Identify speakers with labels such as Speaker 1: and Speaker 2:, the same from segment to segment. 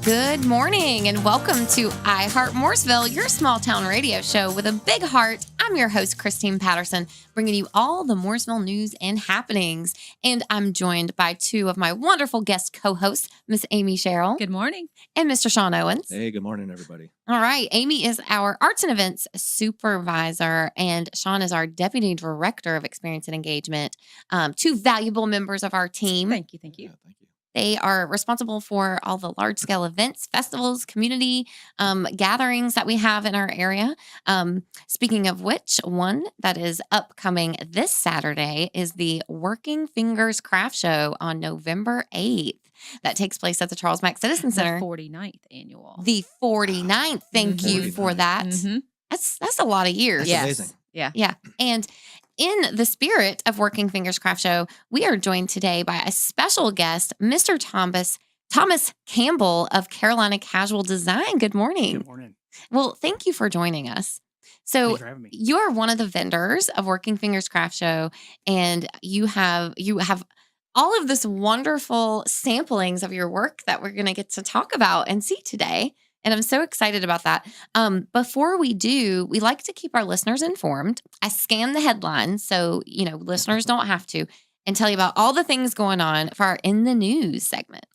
Speaker 1: Good morning and welcome to Heart Mooresville, your small town radio show with a big heart. I'm your host, Christine Patterson, bringing you all the Mooresville news and happenings. And I'm joined by two of my wonderful guest co-hosts, Miss Amy Sherrill.
Speaker 2: Good morning.
Speaker 1: And Mr. Sean Owens.
Speaker 3: Hey, good morning, everybody.
Speaker 1: All right. Amy is our arts and events supervisor, and Sean is our deputy director of experience and engagement. Two valuable members of our team.
Speaker 2: Thank you.
Speaker 3: Yeah, thank you.
Speaker 1: They are responsible for all the large-scale events, festivals, community gatherings that we have in our area. Speaking of which, one that is upcoming this Saturday is the Working Fingers Craft Show on November 8th. That takes place at the Charles Mack Citizen Center.
Speaker 2: The 49th annual.
Speaker 1: The 49th. Thank you for that.
Speaker 2: Mm-hmm.
Speaker 1: That's a lot
Speaker 3: That's
Speaker 2: Yes.
Speaker 3: amazing.
Speaker 1: Yeah. And in the spirit of Working Fingers Craft Show, we are joined today by a special guest, Mr. Thomas Campbell of Carolina Casual Design. Good morning.
Speaker 4: Good morning.
Speaker 1: Well, thank you for joining us. So
Speaker 4: Thanks for having me.
Speaker 1: you're one of the vendors of Working Fingers Craft Show, and you have all of this wonderful samplings of your work that we're going to get to talk about and see today. And I'm so excited about that. Before we do, we like to keep our listeners informed. I scan the headlines so, listeners don't have to, and tell you about all the things going on for our In the News segment.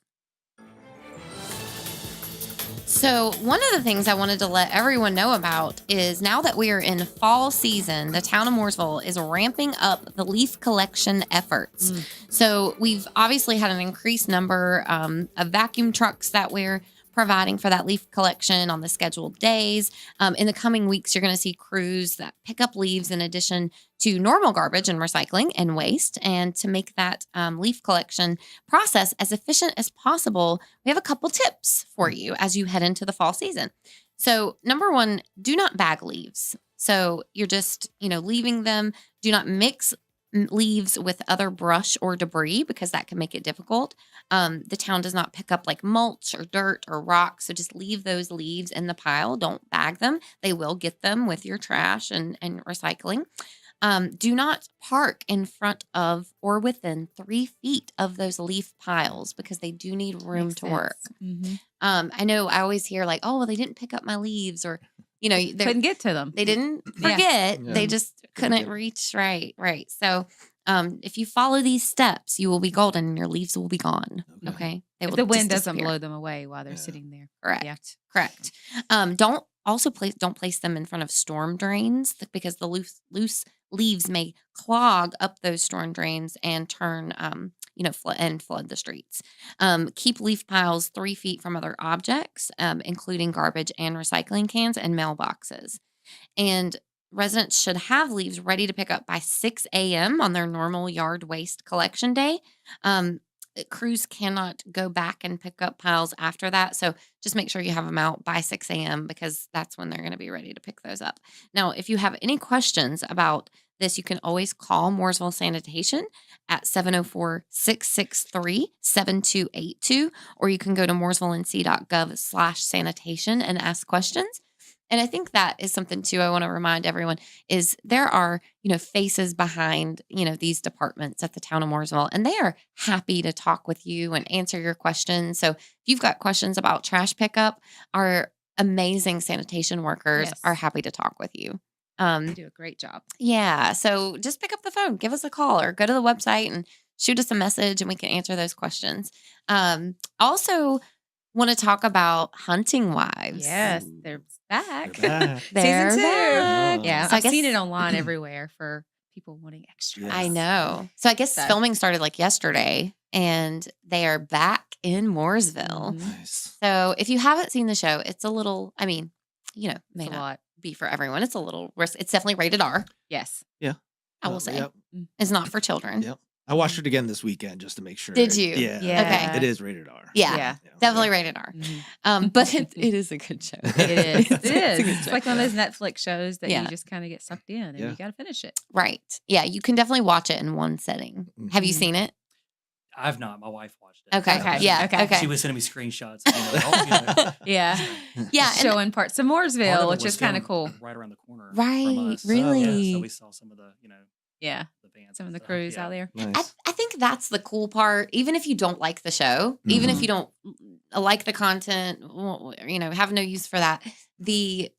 Speaker 1: So one of the things I wanted to let everyone know about is now that we are in fall season, the town of Mooresville is ramping up the leaf collection efforts. So we've obviously had an increased number of vacuum trucks that we're providing for that leaf collection on the scheduled days. In the coming weeks, you're going to see crews that pick up leaves in addition to normal garbage and recycling and waste. And to make that leaf collection process as efficient as possible, we have a couple tips for you as you head into the fall season. So number one, do not bag leaves. So you're just, leaving them. Do not mix leaves with other brush or debris because that can make it difficult. The town does not pick up like mulch or dirt or rocks. So just leave those leaves in the pile. Don't bag them. They will get them with your trash and recycling. Do not park in front of or within 3 feet of those leaf piles because they do need room
Speaker 2: Makes
Speaker 1: to
Speaker 2: sense.
Speaker 1: work.
Speaker 2: Mm-hmm.
Speaker 1: I know I always hear like, oh, well, they didn't pick up my leaves, or,
Speaker 2: Couldn't get to them.
Speaker 1: they didn't
Speaker 2: Yeah.
Speaker 1: forget.
Speaker 3: Yeah.
Speaker 1: They just couldn't reach. Right. So if you follow these steps, you will be golden and your leaves will be gone. Okay. They
Speaker 2: If
Speaker 1: will
Speaker 2: the wind
Speaker 1: just
Speaker 2: doesn't
Speaker 1: disappear.
Speaker 2: blow them away while they're
Speaker 3: Yeah.
Speaker 2: sitting there.
Speaker 1: Correct.
Speaker 2: Yeah.
Speaker 1: Correct. Don't place them in front of storm drains because the loose leaves may clog up those storm drains and turn, flood the streets. Keep leaf piles 3 feet from other objects, including garbage and recycling cans and mailboxes. And residents should have leaves ready to pick up by 6 a.m. on their normal yard waste collection day. Crews cannot go back and pick up piles after that. So just make sure you have them out by 6 a.m. because that's when they're going to be ready to pick those up. Now, if you have any questions about this, you can always call Mooresville Sanitation at 704-663-7282, or you can go to mooresvillenc.gov/sanitation and ask questions. And I think that is something too I want to remind everyone is there are, faces behind, these departments at the town of Mooresville, and they are happy to talk with you and answer your questions. So if you've got questions about trash pickup, our amazing sanitation workers
Speaker 2: Yes.
Speaker 1: are happy to talk with you.
Speaker 2: They do a great job.
Speaker 1: Yeah. So just pick up the phone, give us a call, or go to the website and shoot us a message and we can answer those questions. Also want to talk about Hunting Wives.
Speaker 2: Yes, they're back.
Speaker 3: They're back.
Speaker 1: They're
Speaker 2: Season 2.
Speaker 1: back.
Speaker 2: Yeah,
Speaker 1: So I
Speaker 2: I've seen
Speaker 1: guess-
Speaker 2: it online everywhere for people wanting extras.
Speaker 3: Yeah.
Speaker 1: I know. So I guess
Speaker 2: So-
Speaker 1: filming started like yesterday and they are back in Mooresville.
Speaker 2: Mhm.
Speaker 3: Nice.
Speaker 1: So if you haven't seen the show, it's a little, may
Speaker 2: It's
Speaker 1: not
Speaker 2: a lot.
Speaker 1: be for everyone. It's a little risk. It's definitely rated R,
Speaker 2: Yes.
Speaker 1: I will say.
Speaker 3: Yep.
Speaker 1: It's not for children.
Speaker 3: Yep. I watched it again this weekend just to make sure.
Speaker 1: Did you?
Speaker 3: Yeah.
Speaker 2: Yeah.
Speaker 1: Okay.
Speaker 3: It is rated R.
Speaker 1: Yeah.
Speaker 2: Yeah.
Speaker 1: Definitely rated R.
Speaker 2: Mhm.
Speaker 1: But it is a good show.
Speaker 2: It is. It
Speaker 1: It's a
Speaker 2: is.
Speaker 1: good
Speaker 2: It's
Speaker 1: show.
Speaker 2: like one of those Netflix shows that
Speaker 1: Yeah.
Speaker 2: you just kind of get sucked in and
Speaker 3: Yeah.
Speaker 2: you got to finish it.
Speaker 1: Right. Yeah. You can definitely watch it in one setting. Have you
Speaker 2: Mhm.
Speaker 1: seen it?
Speaker 4: I've not. My wife watched it.
Speaker 1: Okay.
Speaker 2: Okay.
Speaker 1: Yeah.
Speaker 2: Okay.
Speaker 1: Okay.
Speaker 4: She was sending me screenshots.
Speaker 2: Yeah.
Speaker 1: Yeah. and-
Speaker 2: Showing parts of
Speaker 4: Part
Speaker 2: Mooresville,
Speaker 4: of it
Speaker 2: which
Speaker 4: was
Speaker 2: is kind of
Speaker 4: filmed
Speaker 2: cool.
Speaker 4: Right around the corner.
Speaker 1: Right,
Speaker 4: From us.
Speaker 1: really?
Speaker 4: Yeah, so we saw some of the,
Speaker 2: Yeah.
Speaker 4: the bands.
Speaker 2: Some of
Speaker 4: and
Speaker 2: the
Speaker 4: stuff.
Speaker 2: crews
Speaker 4: Yeah.
Speaker 2: out there.
Speaker 3: Nice.
Speaker 1: I think that's the cool part. Even if you don't like the show, even if
Speaker 3: Mhm.
Speaker 1: you don't like the content, have no use for that. The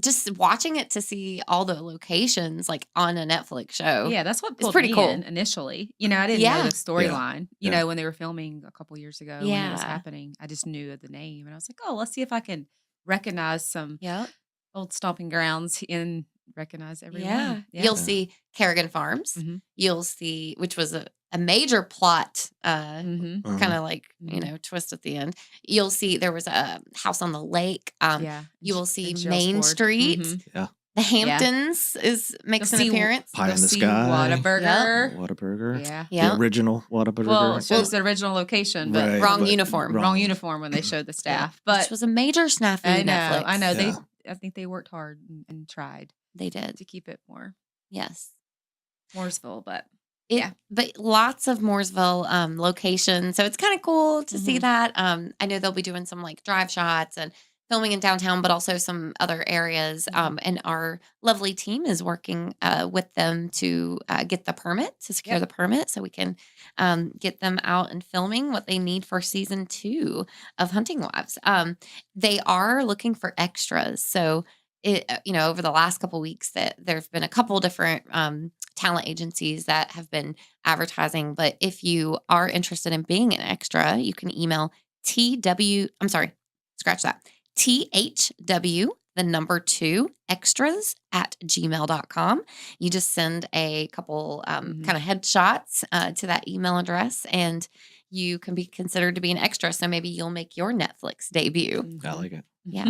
Speaker 1: just watching it to see all the locations like on a Netflix show.
Speaker 2: Yeah, that's what pulled
Speaker 1: pretty
Speaker 2: me
Speaker 1: cool.
Speaker 2: in initially. I didn't know
Speaker 1: Yeah.
Speaker 2: the storyline.
Speaker 3: Yeah.
Speaker 2: When they were filming a couple years ago when it was
Speaker 1: Yeah.
Speaker 2: happening, I just knew the name, and I was like, oh, let's see if I can recognize some
Speaker 1: Yep.
Speaker 2: old stomping grounds and recognize everyone.
Speaker 1: Yeah. You'll see Kerrigan Farms.
Speaker 2: Mhm.
Speaker 1: You'll see, which was a major plot,
Speaker 2: Mhm.
Speaker 1: kind of like,
Speaker 2: Mhm.
Speaker 1: twist at the end. You'll see there was a house on the lake.
Speaker 2: Yeah.
Speaker 1: You will see
Speaker 2: And Sherrill's
Speaker 1: Main
Speaker 2: Ford.
Speaker 1: Street.
Speaker 2: Mhm.
Speaker 3: Yeah.
Speaker 1: The Hamptons makes
Speaker 2: You'll
Speaker 1: an
Speaker 2: see
Speaker 1: appearance.
Speaker 3: Pie
Speaker 2: You'll
Speaker 3: in the
Speaker 2: see
Speaker 3: Sky.
Speaker 2: Whataburger.
Speaker 3: Whataburger.
Speaker 2: Yeah.
Speaker 3: The
Speaker 1: Yeah.
Speaker 3: original Whataburger.
Speaker 2: Well, it shows the original location, but
Speaker 3: Right,
Speaker 1: wrong
Speaker 3: but
Speaker 1: uniform.
Speaker 2: wrong uniform when they showed the staff. But
Speaker 1: Which was a major snafu.
Speaker 2: I know,
Speaker 1: Netflix.
Speaker 2: I know.
Speaker 3: Yeah.
Speaker 2: I think they worked hard and tried
Speaker 1: They did.
Speaker 2: to keep it more
Speaker 1: Yes.
Speaker 2: Mooresville, but
Speaker 1: But lots of Mooresville locations. So it's kind of cool to see
Speaker 2: Mhm.
Speaker 1: that. I know they'll be doing some like drive shots and filming in downtown, but also some other areas. And our lovely team is working with them to get the permit, to secure the permit so we can get them out and filming what they need for season 2 of Hunting Wives. They are looking for extras. So over the last couple weeks that there've been a couple different talent agencies that have been advertising. But if you are interested in being an extra, you can email THW, the number 2 extras at gmail.com. You just send a couple kind of headshots to that email address and you can be considered to be an extra. So maybe you'll make your Netflix debut.
Speaker 3: I like it.
Speaker 1: Yeah.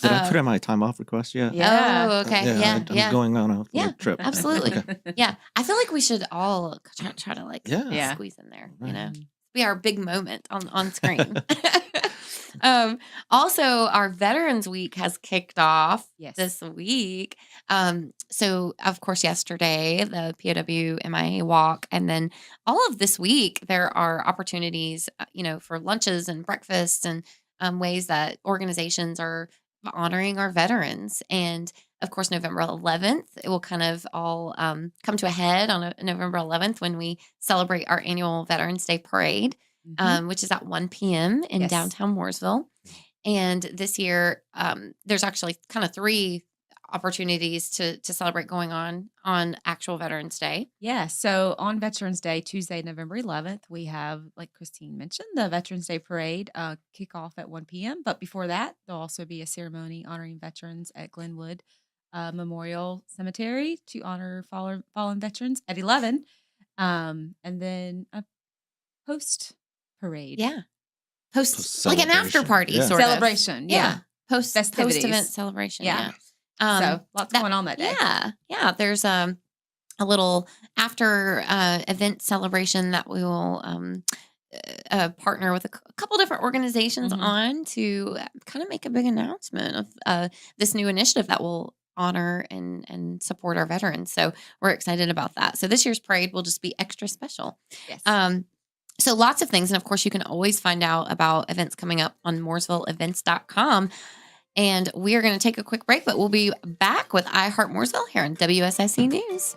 Speaker 3: Did I put in my time off request yet?
Speaker 2: Yeah.
Speaker 1: Oh, okay.
Speaker 3: I'm
Speaker 1: Yeah.
Speaker 3: going on a
Speaker 1: Yeah,
Speaker 3: trip.
Speaker 1: absolutely.
Speaker 3: Okay.
Speaker 1: Yeah. I feel like we should all try to like
Speaker 3: Yeah.
Speaker 1: squeeze in there,
Speaker 3: Right.
Speaker 1: be our big moment on screen. Also, our Veterans Week has kicked off this week. So, of course, yesterday, the POW MIA walk. And then all of this week, there are opportunities, for lunches and breakfasts and ways that organizations are honoring our veterans. And of course, November 11th, it will kind of all come to a head on November 11th when we celebrate our annual Veterans Day Parade, which is at 1 p.m. in downtown Mooresville. And this year, there's actually kind of 3 opportunities to celebrate going on actual Veterans Day.
Speaker 2: Yeah. So on Veterans Day, Tuesday, November 11th, we have, like Christine mentioned, the Veterans Day Parade kick off at 1 p.m. But before that, there'll also be a ceremony honoring veterans at Glenwood Memorial Cemetery to honor fallen veterans at 11. And then a post parade.
Speaker 1: Yeah. Post like an after party sort of.
Speaker 2: Celebration. Yeah.
Speaker 1: Post
Speaker 2: Festivities.
Speaker 1: event celebration.
Speaker 2: Yeah.
Speaker 1: Yeah.
Speaker 2: So lots going on that day.
Speaker 1: Yeah. There's a little after event celebration that we will partner with a couple different organizations on to kind of make a big announcement of this new initiative that will honor and support our veterans. So we're excited about that. So this year's parade will just be extra special.
Speaker 2: Yes.
Speaker 1: So lots of things. And of course, you can always find out about events coming up on mooresvilleevents.com. And we are going to take a quick break, but we'll be back with I Heart Mooresville here on WSIC News.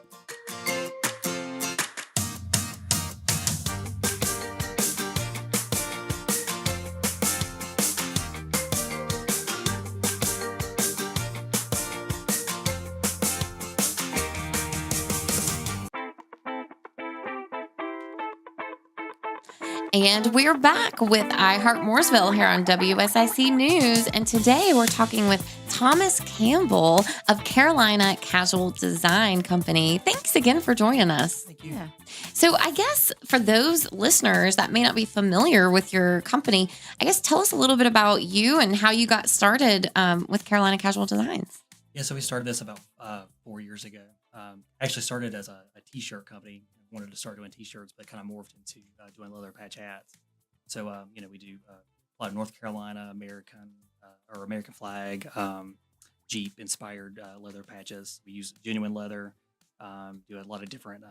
Speaker 1: And we're back with I Heart Mooresville here on WSIC News. And today we're talking with Thomas Campbell of Carolina Casual Design Company. Thanks again for joining us.
Speaker 4: Thank you.
Speaker 2: Yeah.
Speaker 1: So I guess for those listeners that may not be familiar with your company, I guess tell us a little bit about you and how you got started with Carolina Casual Designs.
Speaker 4: Yeah, so we started this about 4 years ago. Actually started as a t-shirt company. Wanted to start doing t-shirts, but kind of morphed into doing leather patch hats. So, we do a lot of North Carolina, American flag, Jeep inspired leather patches. We use genuine leather, do a lot of different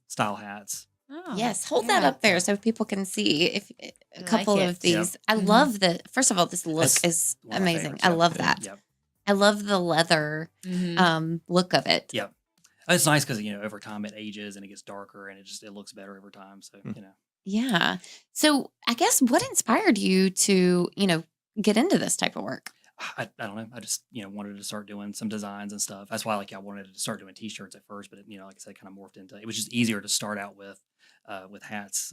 Speaker 4: style hats.
Speaker 2: Oh,
Speaker 1: Yes, hold that up there so people can see if a couple
Speaker 2: like
Speaker 1: of
Speaker 2: it.
Speaker 1: these.
Speaker 4: Yep.
Speaker 1: I love first of all, this look
Speaker 4: That's
Speaker 1: is
Speaker 4: one of my
Speaker 1: amazing.
Speaker 4: favorites,
Speaker 1: I
Speaker 4: yep.
Speaker 1: love that.
Speaker 4: Yep.
Speaker 1: I love the leather look of it.
Speaker 4: Yep. It's nice because over time it ages and it gets darker and it looks better over time. So
Speaker 1: Yeah. So I guess what inspired you to, get into this type of work?
Speaker 4: I don't know. I just wanted to start doing some designs and stuff. That's why I wanted to start doing T-shirts at first, but it, like I said, kind of morphed into. It was just easier to start out with hats,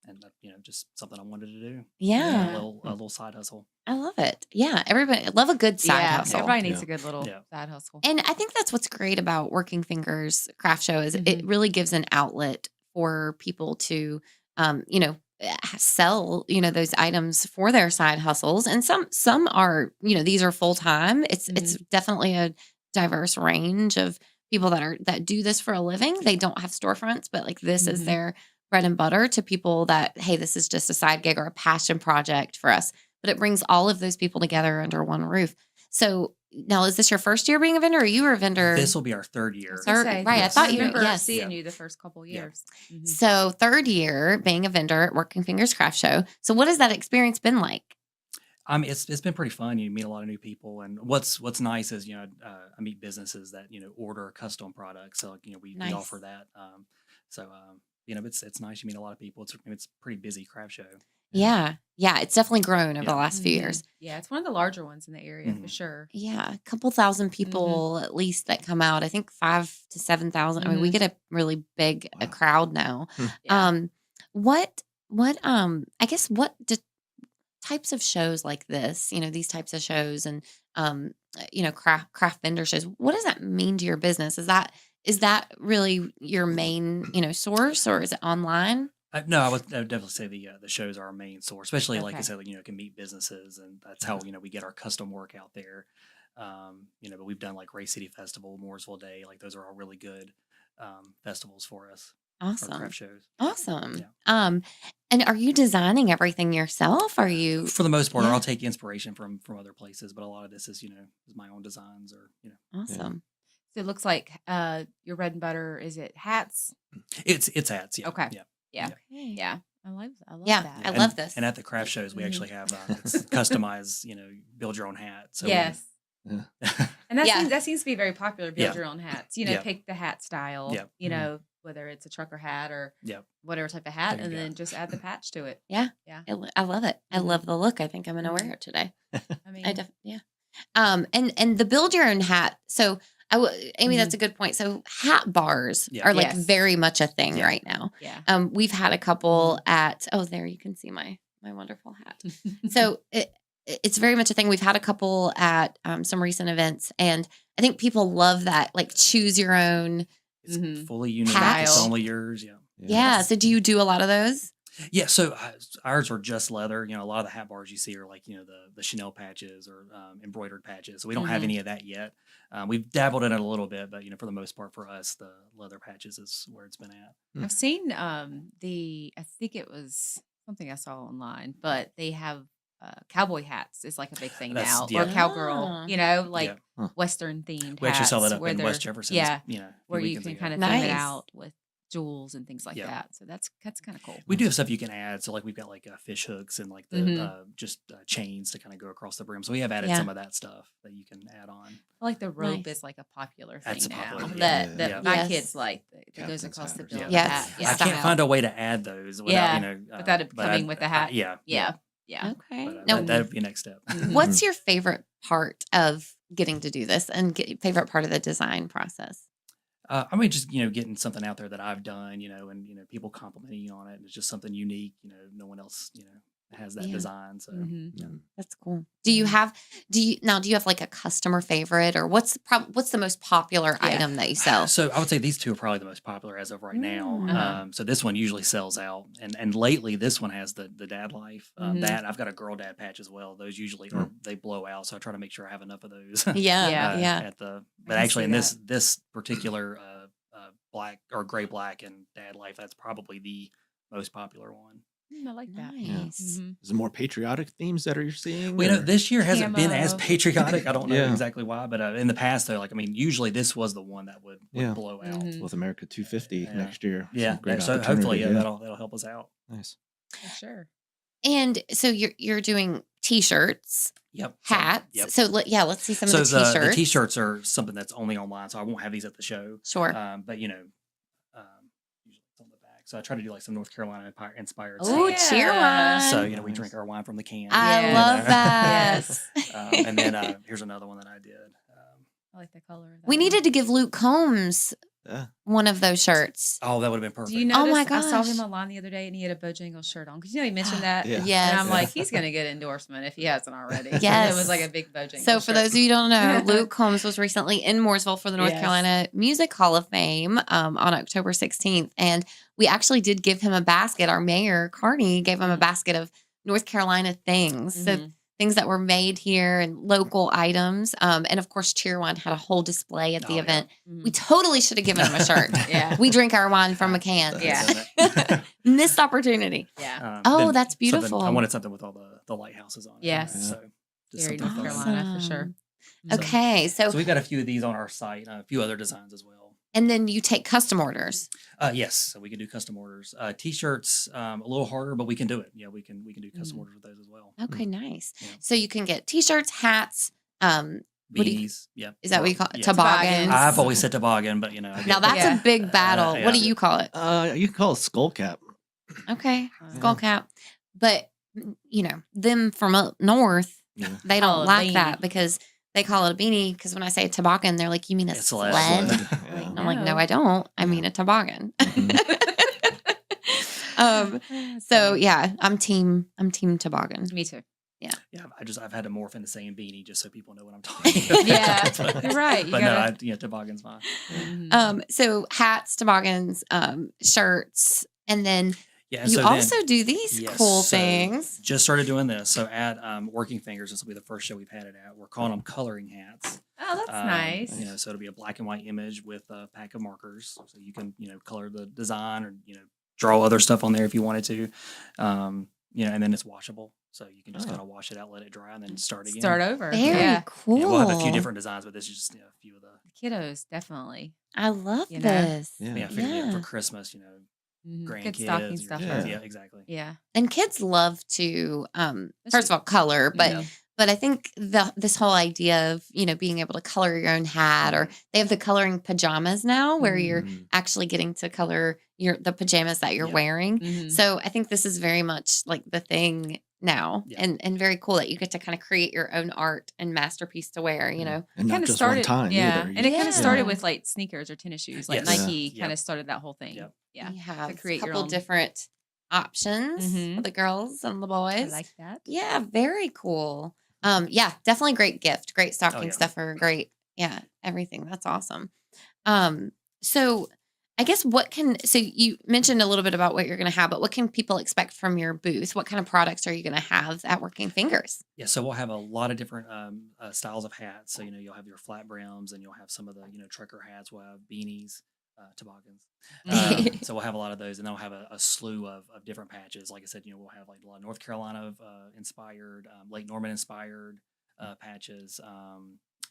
Speaker 4: and just something I wanted to do.
Speaker 1: Yeah.
Speaker 4: A little side hustle.
Speaker 1: I love it. Yeah. Everybody love a good side hustle.
Speaker 2: Everybody needs
Speaker 3: Yeah.
Speaker 2: a good little
Speaker 4: Yeah.
Speaker 2: side hustle.
Speaker 1: And I think that's what's great about Working Fingers Craft Show is it really gives an outlet for people to, sell, those items for their side hustles. And some are, these are full time. It's definitely a diverse range of people that do this for a living. They don't have storefronts, but like this is their bread and butter to people that, hey, this is just a side gig or a passion project for us. But it brings all of those people together under one roof. So now, is this your first year being a vendor, or you were a vendor?
Speaker 4: This will be our third year.
Speaker 1: Right. I thought you
Speaker 2: remember seeing you the first couple of years.
Speaker 1: So third year being a vendor at Working Fingers Craft Show. So what has that experience been like?
Speaker 4: It's been pretty fun. You meet a lot of new people, and what's nice is I meet businesses that order custom products. So we offer that. It's nice. You meet a lot of people. It's a pretty busy craft show.
Speaker 1: Yeah. It's definitely grown over the last few years.
Speaker 2: Yeah, it's one of the larger ones in the area for sure.
Speaker 1: Yeah, a couple thousand people at least that come out. I think 5,000 to 7,000. I mean, we get a really big a crowd now.
Speaker 2: Yeah.
Speaker 1: I guess what types of shows like this, these types of shows and craft vendor shows, what does that mean to your business? Is that really your main, source, or is it online?
Speaker 4: No, I would definitely say the shows are our main source, especially like I said, can meet businesses, and that's how we get our custom work out there. But we've done like Ray City Festival, Mooresville Day, like those are all really good festivals for us.
Speaker 1: Awesome.
Speaker 4: For craft shows.
Speaker 1: Awesome.
Speaker 4: Yeah.
Speaker 1: And are you designing everything yourself? Are you?
Speaker 4: For the most part,
Speaker 1: Yeah.
Speaker 4: I'll take inspiration from other places, but a lot of this is is my own designs or
Speaker 1: Awesome.
Speaker 2: So it looks like your bread and butter, is it hats?
Speaker 4: It's hats. Yeah.
Speaker 2: Okay.
Speaker 4: Yeah.
Speaker 2: Yeah.
Speaker 1: Okay.
Speaker 2: Yeah. I love
Speaker 1: Yeah,
Speaker 2: that.
Speaker 1: I love this.
Speaker 4: And at the craft shows, we actually have it's customized. Build your own hat. So
Speaker 2: Yes.
Speaker 3: Yeah.
Speaker 2: And
Speaker 1: Yeah.
Speaker 2: that seems to be very popular. Build
Speaker 4: Yeah.
Speaker 2: your own hats.
Speaker 4: Yeah.
Speaker 2: Pick the hat style.
Speaker 4: Yeah.
Speaker 2: Whether it's a trucker hat or
Speaker 4: Yeah.
Speaker 2: whatever type of hat,
Speaker 4: There
Speaker 2: and
Speaker 4: you go.
Speaker 2: then just add the patch to it.
Speaker 1: I love it. I love the look. I think I'm going to wear it today.
Speaker 2: I mean,
Speaker 1: Yeah. And the build your own hat. So Amy, that's a good point. So hat bars
Speaker 4: Yeah.
Speaker 1: are like
Speaker 2: Yes.
Speaker 1: very much a thing
Speaker 4: Yeah.
Speaker 1: right now.
Speaker 2: yeah.
Speaker 1: We've had a couple at, there you can see my wonderful hat. So it's very much a thing. We've had a couple at some recent events, and I think people love that, like choose your own.
Speaker 4: It's fully unique.
Speaker 1: Hat.
Speaker 4: It's only yours. Yeah.
Speaker 1: Yeah. So do you do a lot of those?
Speaker 4: Yeah, so ours are just leather. A lot of the hat bars you see are like the Chanel patches or embroidered patches. So we don't have any of that yet. We've dabbled in it a little bit, but for the most part, for us, the leather patches is where it's been at.
Speaker 2: I've seen I think it was something I saw online, but they have cowboy hats is like a big thing
Speaker 4: That's-
Speaker 2: now,
Speaker 4: yeah.
Speaker 2: or cowgirl, like
Speaker 4: Yeah.
Speaker 3: Huh.
Speaker 2: Western themed.
Speaker 4: We actually saw that
Speaker 2: hats
Speaker 4: up
Speaker 2: where
Speaker 4: in
Speaker 2: they're-
Speaker 4: West Jefferson.
Speaker 2: Yeah,
Speaker 4: a few
Speaker 2: where you
Speaker 4: weekends
Speaker 2: can
Speaker 4: ago.
Speaker 2: kind of
Speaker 1: Nice.
Speaker 2: theme it out with jewels and things like
Speaker 4: Yeah.
Speaker 2: that. So that's kind of cool.
Speaker 4: We do have stuff you can add. So like we've got like fish hooks and like the just chains to kind of go across the brim. So we have added
Speaker 1: Yeah.
Speaker 4: some of that stuff that you can add on.
Speaker 2: I like the rope
Speaker 1: Nice.
Speaker 2: is like a popular
Speaker 4: That's
Speaker 2: thing
Speaker 4: a popular
Speaker 2: now
Speaker 4: thing,
Speaker 2: that
Speaker 3: yeah.
Speaker 2: my
Speaker 1: Yes.
Speaker 2: kids like that goes
Speaker 3: Captain's
Speaker 2: across the
Speaker 3: hatters,
Speaker 2: bill.
Speaker 4: yeah.
Speaker 2: with
Speaker 1: Yes.
Speaker 2: that.
Speaker 1: Yeah.
Speaker 4: I can't find a way to add those without
Speaker 2: Yeah. Without it coming with the hat.
Speaker 4: Yeah.
Speaker 2: Yeah.
Speaker 1: Okay.
Speaker 4: But,
Speaker 1: Now,
Speaker 4: that'd be next step.
Speaker 1: what's your favorite part of getting to do this, and favorite part of the design process?
Speaker 4: I mean, just getting something out there that I've done, and people complimenting you on it. It's just something unique. No one else, has that
Speaker 1: Yeah.
Speaker 4: design. So
Speaker 1: That's cool. Do you have like a customer favorite, or what's the most popular item that you sell?
Speaker 4: So I would say these two are probably the most popular as of right now.
Speaker 2: Uh-huh.
Speaker 4: So this one usually sells out, and lately this one has the dad life.
Speaker 2: Mhm.
Speaker 4: That I've got a girl dad patch as well. Those usually they blow out, so I try to make sure I have enough of those.
Speaker 1: Yeah.
Speaker 4: At the
Speaker 2: I
Speaker 4: but
Speaker 2: can
Speaker 4: actually
Speaker 2: see
Speaker 4: in this particular black or gray black and dad life, that's probably the most popular one.
Speaker 2: I like that.
Speaker 1: Nice.
Speaker 2: Mhm.
Speaker 3: Is it more patriotic themes that are you seeing?
Speaker 4: Well,
Speaker 3: or-
Speaker 4: this year hasn't been as
Speaker 2: Camo.
Speaker 4: patriotic. I don't know
Speaker 3: Yeah.
Speaker 4: exactly why, but in the past though, usually this was the one that would
Speaker 3: Yeah.
Speaker 4: blow out.
Speaker 2: Mhm.
Speaker 3: with America 250
Speaker 4: Yeah.
Speaker 3: next year.
Speaker 4: Yeah,
Speaker 3: Some great
Speaker 4: so
Speaker 3: opportunity,
Speaker 4: hopefully, that'll help us out.
Speaker 3: Nice.
Speaker 2: For sure.
Speaker 1: And so you're doing t-shirts,
Speaker 4: Yep.
Speaker 1: hats.
Speaker 4: Yep.
Speaker 1: So let's see some
Speaker 4: So
Speaker 1: of the t-shirts.
Speaker 4: the t-shirts are something that's only online, so I won't have these at the show.
Speaker 1: Sure.
Speaker 4: But usually it's on the back. So I try to do like some North Carolina inspired
Speaker 1: Oh,
Speaker 4: stuff.
Speaker 1: cheer
Speaker 2: Yeah.
Speaker 1: wine.
Speaker 4: So we drink our wine from the can.
Speaker 1: I
Speaker 2: Yeah.
Speaker 1: love that.
Speaker 2: Yes.
Speaker 4: And then here's another one that I did.
Speaker 2: I like the color of that
Speaker 1: We
Speaker 2: one.
Speaker 1: needed to give Luke Combs
Speaker 3: Yeah.
Speaker 1: one of those shirts.
Speaker 4: Oh, that would have been perfect.
Speaker 2: Do you notice?
Speaker 1: Oh my
Speaker 2: I saw
Speaker 1: gosh.
Speaker 2: him online the other day, and he had a Bojangles shirt on because he mentioned that.
Speaker 3: Yeah.
Speaker 1: Yes.
Speaker 2: And I'm
Speaker 3: Yeah.
Speaker 2: like, he's gonna get endorsement if he hasn't already. So
Speaker 1: Yes.
Speaker 2: it was like a big Bojangles.
Speaker 1: So for
Speaker 2: shirt.
Speaker 1: those of you who don't know, Luke Combs was recently in Mooresville for the North
Speaker 2: Yes.
Speaker 1: Carolina Music Hall of Fame on October 16th. And we actually did give him a basket. Our mayor, Carney, gave him a basket of North Carolina things. So
Speaker 2: Mhm.
Speaker 1: things that were made here and local items. And of course, Cheerwine had a whole display at the
Speaker 4: Oh, yeah.
Speaker 1: event.
Speaker 2: Mhm.
Speaker 1: We totally should have given him a shirt.
Speaker 2: Yeah.
Speaker 1: We drink our wine from a can.
Speaker 2: Yeah.
Speaker 1: Missed opportunity.
Speaker 2: Yeah.
Speaker 1: Oh,
Speaker 4: Then
Speaker 1: that's
Speaker 4: something-
Speaker 1: beautiful.
Speaker 4: I wanted something with all the lighthouses on it.
Speaker 2: Yes.
Speaker 4: So just
Speaker 2: Very
Speaker 4: something
Speaker 2: North
Speaker 4: fun.
Speaker 2: Carolina for sure.
Speaker 4: So-
Speaker 1: Okay. So,
Speaker 4: So we've got a few of these on our site, a few other designs as well.
Speaker 1: and then you take custom orders.
Speaker 4: Yes, so we can do custom orders. T-shirts, a little harder, but we can do it. Yeah, we can do custom
Speaker 2: Mhm.
Speaker 4: orders with those as well.
Speaker 1: Okay, nice.
Speaker 4: Yeah.
Speaker 1: So you can get t-shirts, hats. What do you-
Speaker 4: Beanies, yeah.
Speaker 1: Is that what you call it?
Speaker 4: Yeah.
Speaker 1: Toboggans.
Speaker 4: I've always said toboggan, but I
Speaker 1: Now
Speaker 4: get-
Speaker 1: that's
Speaker 2: Yeah.
Speaker 1: a big battle.
Speaker 4: Yeah.
Speaker 1: What do you call it?
Speaker 3: You can call it skull cap.
Speaker 1: Okay,
Speaker 2: Yeah.
Speaker 1: skull cap. But them from up north,
Speaker 3: Yeah.
Speaker 1: they
Speaker 2: Call
Speaker 1: don't
Speaker 2: it a
Speaker 1: like that
Speaker 2: beanie.
Speaker 1: because they call it a beanie. Because when I say toboggan, they're like, "You mean a
Speaker 4: It's a
Speaker 1: sled?"
Speaker 4: sled.
Speaker 3: Sled.
Speaker 1: Like,
Speaker 3: Yeah.
Speaker 1: I'm like, "No,
Speaker 2: No.
Speaker 1: I don't. I
Speaker 3: Yeah.
Speaker 1: mean a toboggan."
Speaker 2: So
Speaker 1: So yeah, I'm team toboggan.
Speaker 2: me too.
Speaker 4: Yeah, I've had to morph in the same beanie just so people know what I'm talking about.
Speaker 2: Yeah,
Speaker 4: But-
Speaker 2: you're right. You
Speaker 4: But
Speaker 2: gotta-
Speaker 4: no, toboggan's fine.
Speaker 2: Mhm.
Speaker 1: So hats, toboggans, shirts, and then
Speaker 4: Yeah, and
Speaker 1: you
Speaker 4: so then-
Speaker 1: also do these
Speaker 4: Yes,
Speaker 1: cool
Speaker 4: so
Speaker 1: things.
Speaker 4: Just started doing this. So at Working Fingers, this will be the first show we've had it at. We're calling them coloring hats.
Speaker 2: Oh, that's nice.
Speaker 4: So it'll be a black and white image with a pack of markers, so you can color the design or draw other stuff on there if you wanted to. And then it's washable, so you can just
Speaker 3: Oh.
Speaker 4: kind of wash it out, let it dry, and then start again.
Speaker 2: Start over.
Speaker 1: Very
Speaker 2: Yeah.
Speaker 1: cool.
Speaker 4: Yeah, we'll have a few different designs, but this is just a few of the.
Speaker 2: Kiddos, definitely.
Speaker 1: I love
Speaker 2: You know?
Speaker 1: this.
Speaker 3: Yeah.
Speaker 4: Yeah, I figured,
Speaker 1: Yeah.
Speaker 4: for Christmas,
Speaker 2: Mhm.
Speaker 4: grandkids,
Speaker 2: Good stocking
Speaker 4: your
Speaker 2: stuff.
Speaker 3: Yeah.
Speaker 4: kids. Yeah, exactly.
Speaker 2: Yeah.
Speaker 1: And kids love to first
Speaker 2: That's
Speaker 1: of all color, but
Speaker 4: Yeah.
Speaker 1: but I think this whole idea of being able to color your own hat, or they have the coloring pajamas now where you're
Speaker 3: Mhm.
Speaker 1: actually getting to color the pajamas that you're
Speaker 4: Yeah.
Speaker 1: wearing.
Speaker 2: Mhm.
Speaker 1: So I think this is very much like the thing now,
Speaker 4: Yeah.
Speaker 1: and very cool that you get to kind of create your own art and masterpiece to wear.
Speaker 3: And not
Speaker 2: Kinda
Speaker 3: just
Speaker 2: started,
Speaker 3: one time
Speaker 2: yeah,
Speaker 3: either.
Speaker 2: and it kind
Speaker 1: Yeah.
Speaker 2: of started with like sneakers or tennis shoes. Like
Speaker 4: Yes.
Speaker 2: Nike
Speaker 4: Yeah.
Speaker 2: kind of started that whole thing.
Speaker 4: Yep.
Speaker 2: Yeah,
Speaker 1: you have a
Speaker 2: create your
Speaker 1: couple
Speaker 2: own.
Speaker 1: different options
Speaker 2: Mhm.
Speaker 1: for the girls and the boys.
Speaker 2: I like that.
Speaker 1: Yeah, very cool. Yeah, definitely great gift, great stocking
Speaker 4: yeah.
Speaker 1: stuffer, great, everything. That's awesome. So I guess so you mentioned a little bit about what you're going to have, but what can people expect from your booth? What kind of products are you going to have at Working Fingers?
Speaker 4: Yeah, so we'll have a lot of different styles of hats. So you'll have your flat brims, and you'll have some of the trucker hats. We'll have beanies, toboggans. So we'll have a lot of those, and then we'll have a slew of different patches. Like I said, we'll have like a lot of North Carolina inspired, Lake Norman inspired patches.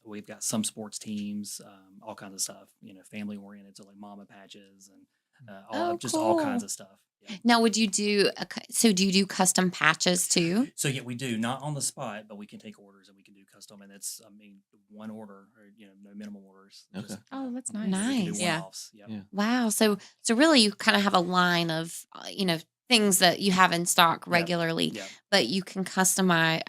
Speaker 4: We've got some sports teams, all kinds of stuff. Family oriented, so like mama patches and all
Speaker 1: cool.
Speaker 4: kinds of stuff. Yeah.
Speaker 1: Now, would you do do you do custom patches too?
Speaker 4: So yeah, we do, not on the spot, but we can take orders and we can do custom, and it's one order or no minimum orders.
Speaker 3: Okay.
Speaker 2: Oh, that's
Speaker 4: we
Speaker 2: nice.
Speaker 4: can do
Speaker 1: Nice.
Speaker 2: Yeah.
Speaker 4: one-offs. Yep.
Speaker 3: Yeah.
Speaker 1: Wow. So really, you kind of have a line of things that you have in stock
Speaker 4: Yep.
Speaker 1: regularly,
Speaker 4: Yep.
Speaker 1: but you can customize,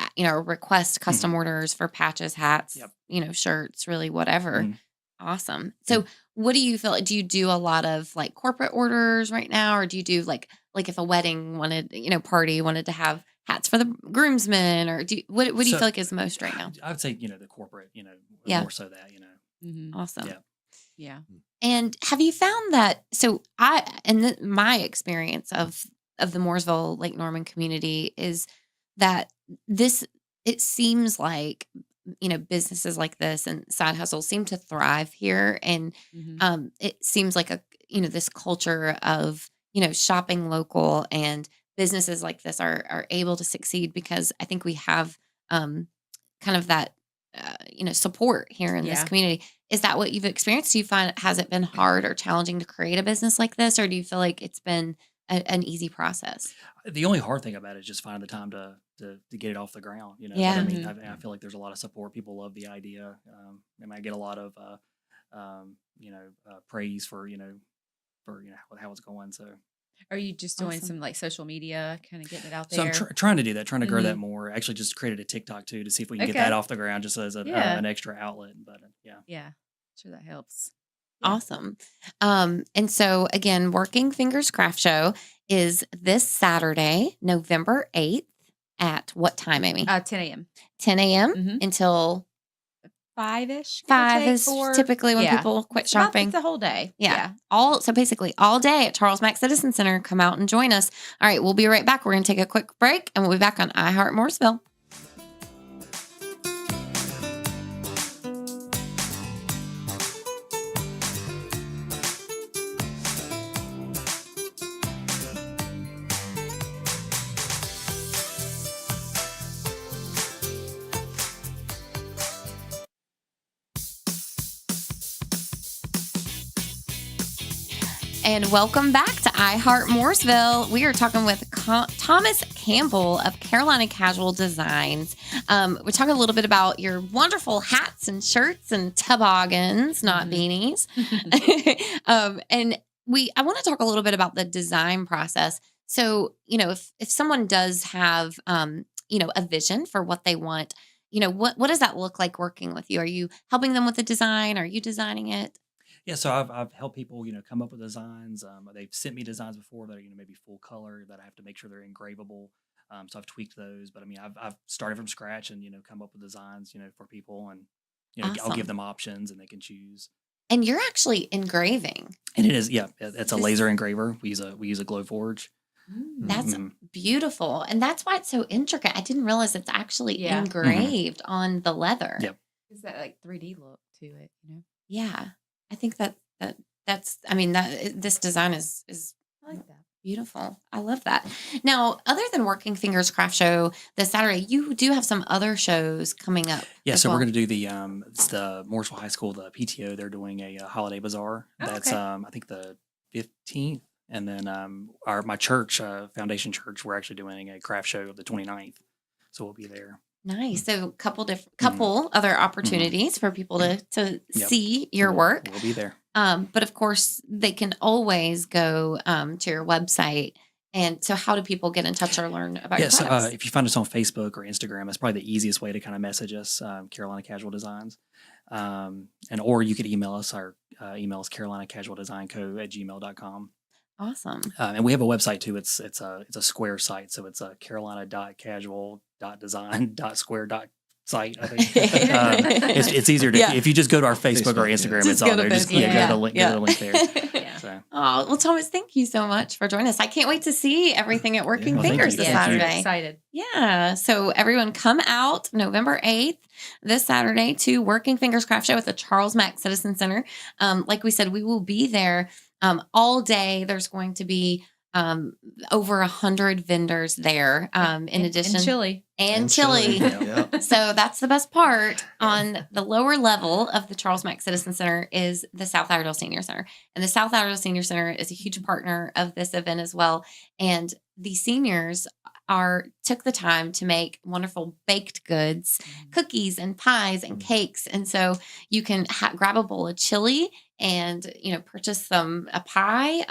Speaker 1: request custom orders for patches, hats,
Speaker 4: Yep.
Speaker 1: shirts, really whatever.
Speaker 4: Mhm.
Speaker 1: Awesome. So what do you feel? Do you do a lot of like corporate orders right now, or do you do like if a wedding wanted, party wanted to have hats for the groomsmen, or what do you
Speaker 4: So,
Speaker 1: feel like is most right now?
Speaker 4: I would say the corporate,
Speaker 1: Yeah.
Speaker 4: more so that
Speaker 2: Mhm.
Speaker 1: Awesome.
Speaker 4: Yeah.
Speaker 2: Yeah.
Speaker 1: And have you found that? So my experience of the Mooresville Lake Norman community is that it seems like businesses like this and side hustles seem to thrive here, and
Speaker 2: Mhm.
Speaker 1: it seems like this culture of shopping local, and businesses like this are able to succeed because I think we have kind of that support here in this
Speaker 2: Yeah.
Speaker 1: community. Is that what you've experienced? Do you find, has it been hard or challenging to create a business like this, or do you feel like it's been an easy process?
Speaker 4: The only hard thing about it is just finding the time to get it off the ground. But
Speaker 1: Yeah.
Speaker 4: I feel like there's a lot of support. People love the idea. And I get a lot of praise for how it's going. So
Speaker 2: Are you just doing
Speaker 1: Awesome.
Speaker 2: some like social media, kind of getting it out
Speaker 4: So I'm
Speaker 2: there?
Speaker 4: trying to do that, trying to grow that
Speaker 2: Mhm.
Speaker 4: more. Actually, just created a TikTok too to see if we can get
Speaker 2: Okay.
Speaker 4: that off the ground, just as
Speaker 2: Yeah.
Speaker 4: an extra outlet. But yeah,
Speaker 2: Yeah. Sure that helps. Yeah.
Speaker 1: Awesome. And so again, Working Fingers Craft Show is this Saturday, November 8th at what time, Amy?
Speaker 2: 10 a.m.
Speaker 1: 10 a.m.
Speaker 2: Mhm.
Speaker 1: until
Speaker 2: 5-ish.
Speaker 1: 5 is typically when
Speaker 2: Yeah.
Speaker 1: people quit
Speaker 2: It's about-
Speaker 1: shopping.
Speaker 2: It's the whole day.
Speaker 1: Yeah. So basically all day at Charles Mack Citizen Center. Come out and join us. All right, we'll be right back. We're going to take a quick break and we'll be back on Heart Mooresville. And welcome back to Heart Mooresville. We are talking with Thomas Campbell of Carolina Casual Designs. We're talking a little bit about your wonderful hats and shirts and toboggans, not beanies. And I want to talk a little bit about the design process. So, if someone does have, a vision for what they want, what does that look like working with you? Are you helping them with the design? Are you designing it?
Speaker 4: yeah. So I've helped people, come up with designs. They've sent me designs before that are, maybe full color that I have to make sure they're engravable. So I've tweaked those, but I mean, I've started from scratch and come up with designs, for people, and I'll
Speaker 1: Awesome.
Speaker 4: give them options and they can choose.
Speaker 1: And you're actually engraving.
Speaker 4: And it is, yeah, it's a laser engraver. We use a Glowforge.
Speaker 1: That's beautiful. And that's why it's so intricate. I didn't realize it's actually
Speaker 2: Yeah.
Speaker 1: engraved on the leather.
Speaker 4: Yep.
Speaker 2: Is that like 3D look to it?
Speaker 1: Yeah. I think that this design is
Speaker 2: I like that.
Speaker 1: beautiful. I love that. Now, other than Working Fingers Craft Show this Saturday, you do have some other shows coming up.
Speaker 4: Yeah,
Speaker 1: as
Speaker 4: so
Speaker 1: well.
Speaker 4: we're going to do it's the Mooresville High School, the PTO. They're doing a holiday bazaar.
Speaker 2: Oh,
Speaker 4: That's
Speaker 2: okay.
Speaker 4: I think the 15th, and then my church, Foundation Church, we're actually doing a craft show the 29th, so we'll be there.
Speaker 1: Nice. So couple other opportunities for people to
Speaker 4: Yep.
Speaker 1: see your
Speaker 4: We'll-
Speaker 1: work.
Speaker 4: We'll be there.
Speaker 1: But of course, they can always go to your website. And so, how do people get in touch or learn about
Speaker 4: Yeah,
Speaker 1: your
Speaker 4: so
Speaker 1: products?
Speaker 4: if you find us on Facebook or Instagram, that's probably the easiest way to kind of message us, Carolina Casual Designs. Or you could email us. Our email is carolinacasualdesignco@gmail.com.
Speaker 1: Awesome.
Speaker 4: And we have a website too. It's a Square site, so it's a carolina.casual.design.square.site. I think it's easier to if you just go to our Facebook or Instagram,
Speaker 1: Just
Speaker 4: it's
Speaker 1: go
Speaker 4: on
Speaker 1: to
Speaker 4: there. Just
Speaker 1: Facebook.
Speaker 4: go to the link. Go to the link there.
Speaker 2: Yeah.
Speaker 4: So
Speaker 1: Oh, well, Thomas, thank you so much for joining us. I can't wait to see everything at Working
Speaker 3: well, thank
Speaker 1: Fingers
Speaker 3: you.
Speaker 1: this
Speaker 3: Thank you.
Speaker 1: Saturday.
Speaker 2: Excited.
Speaker 1: Yeah. So everyone come out November 8th, this Saturday, to Working Fingers Craft Show at the Charles Mack Citizen Center. Like we said, we will be there all day. There's going to be over 100 vendors there. In addition,
Speaker 2: and chili.
Speaker 1: and chili.
Speaker 3: Yeah.
Speaker 1: So that's the best part. On the lower level of the Charles Mack Citizen Center is the South Iredell Senior Center. And the South Iredell Senior Center is a huge partner of this event as well. And the seniors took the time to make wonderful baked goods, cookies and pies and cakes. And so you can grab a bowl of chili and purchase a pie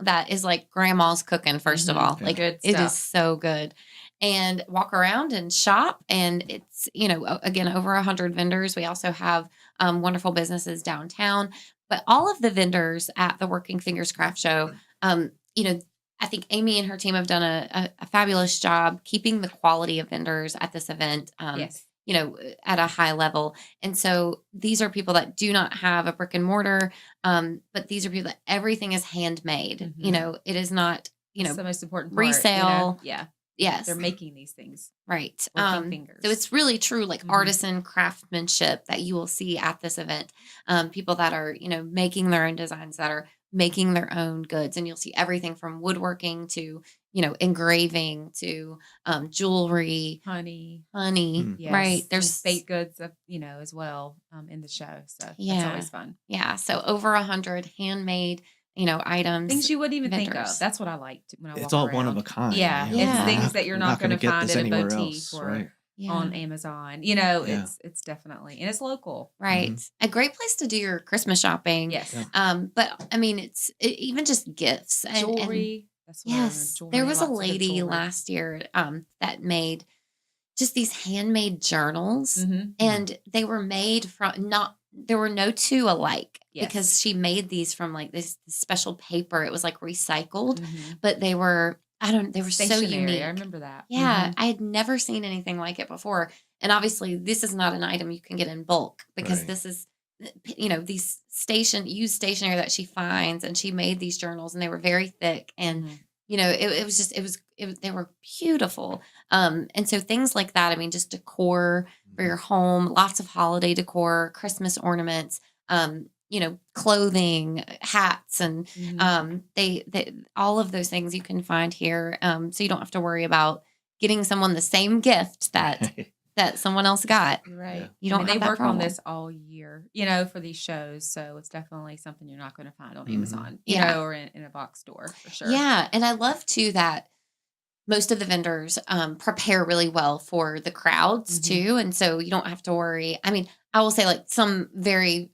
Speaker 1: that is like grandma's cooking, first of all.
Speaker 3: Yeah.
Speaker 1: Like
Speaker 2: Good
Speaker 1: it
Speaker 2: stuff.
Speaker 1: is so good. And walk around and shop. And it's, again, over 100 vendors. We also have wonderful businesses downtown. But all of the vendors at the Working Fingers Craft Show, I think Amy and her team have done a fabulous job keeping the quality of vendors at this event,
Speaker 2: Yes.
Speaker 1: at a high level. And so these are people that do not have a brick and mortar, but these are people that everything is handmade.
Speaker 2: Mhm.
Speaker 1: It is not,
Speaker 2: That's the most important part,
Speaker 1: resale.
Speaker 2: Yeah.
Speaker 1: Yes.
Speaker 2: They're making these things.
Speaker 1: Right.
Speaker 2: Working fingers.
Speaker 1: So it's really true, like
Speaker 2: Mhm.
Speaker 1: artisan craftsmanship that you will see at this event. People that are, making their own designs, that are making their own goods. And you'll see everything from woodworking to, engraving to jewelry,
Speaker 2: honey.
Speaker 3: Mm.
Speaker 2: Yes.
Speaker 1: Right.
Speaker 2: and
Speaker 1: There's
Speaker 2: baked goods, as well in the show. So that's
Speaker 1: Yeah.
Speaker 2: always fun.
Speaker 1: Yeah. So over 100 handmade, items.
Speaker 2: Things you wouldn't even think
Speaker 1: vendors.
Speaker 2: of. That's what I liked when I walk
Speaker 3: It's all
Speaker 2: around.
Speaker 3: one of a kind.
Speaker 2: Yeah,
Speaker 3: you know,
Speaker 1: it's
Speaker 3: you're
Speaker 2: things that you're not
Speaker 3: gonna
Speaker 2: gonna find
Speaker 3: this
Speaker 2: at a
Speaker 3: anywhere
Speaker 2: boutique
Speaker 3: else,
Speaker 2: or-
Speaker 3: right?
Speaker 1: Yeah.
Speaker 2: on Amazon.
Speaker 3: Yeah.
Speaker 2: It's definitely, and it's local.
Speaker 1: Right. A great place to do your Christmas shopping.
Speaker 2: Yes.
Speaker 3: Yeah.
Speaker 1: But I mean, it's even just gifts and
Speaker 2: Jewelry. That's what I'm
Speaker 1: Yes,
Speaker 2: enjoying.
Speaker 1: there was a
Speaker 2: Lots of good
Speaker 1: lady
Speaker 2: jewelry.
Speaker 1: last year that made just these handmade journals,
Speaker 2: Mhm.
Speaker 1: and they were made from not. There were no two alike
Speaker 2: Yes.
Speaker 1: because she made these from like this special paper. It was like recycled,
Speaker 2: Mhm.
Speaker 1: but they were they were so
Speaker 2: Stationery,
Speaker 1: unique.
Speaker 2: I remember that.
Speaker 1: Yeah,
Speaker 2: Mhm.
Speaker 1: I had never seen anything like it before. And obviously, this is not an item you can get in bulk because
Speaker 3: Right.
Speaker 1: this is, these used stationery that she finds, and she made these journals, and they were very thick, and
Speaker 2: Mhm.
Speaker 1: they were beautiful. And so things like that. I mean, just decor for your home, lots of holiday decor, Christmas ornaments, clothing, hats, and
Speaker 2: Mhm.
Speaker 1: they all of those things you can find here. So you don't have to worry about getting someone the same gift that someone else got.
Speaker 2: You're right.
Speaker 3: Yeah.
Speaker 1: You don't
Speaker 2: they
Speaker 1: have that
Speaker 2: work on
Speaker 1: problem.
Speaker 2: this all year, for these shows. So it's definitely something you're not going to find on
Speaker 3: Mhm.
Speaker 2: Amazon,
Speaker 1: Yeah.
Speaker 2: or in a box store for sure.
Speaker 1: Yeah, and I love too that most of the vendors prepare really well for the crowds
Speaker 2: Mhm.
Speaker 1: too, and so you don't have to worry. I mean, I will say like some very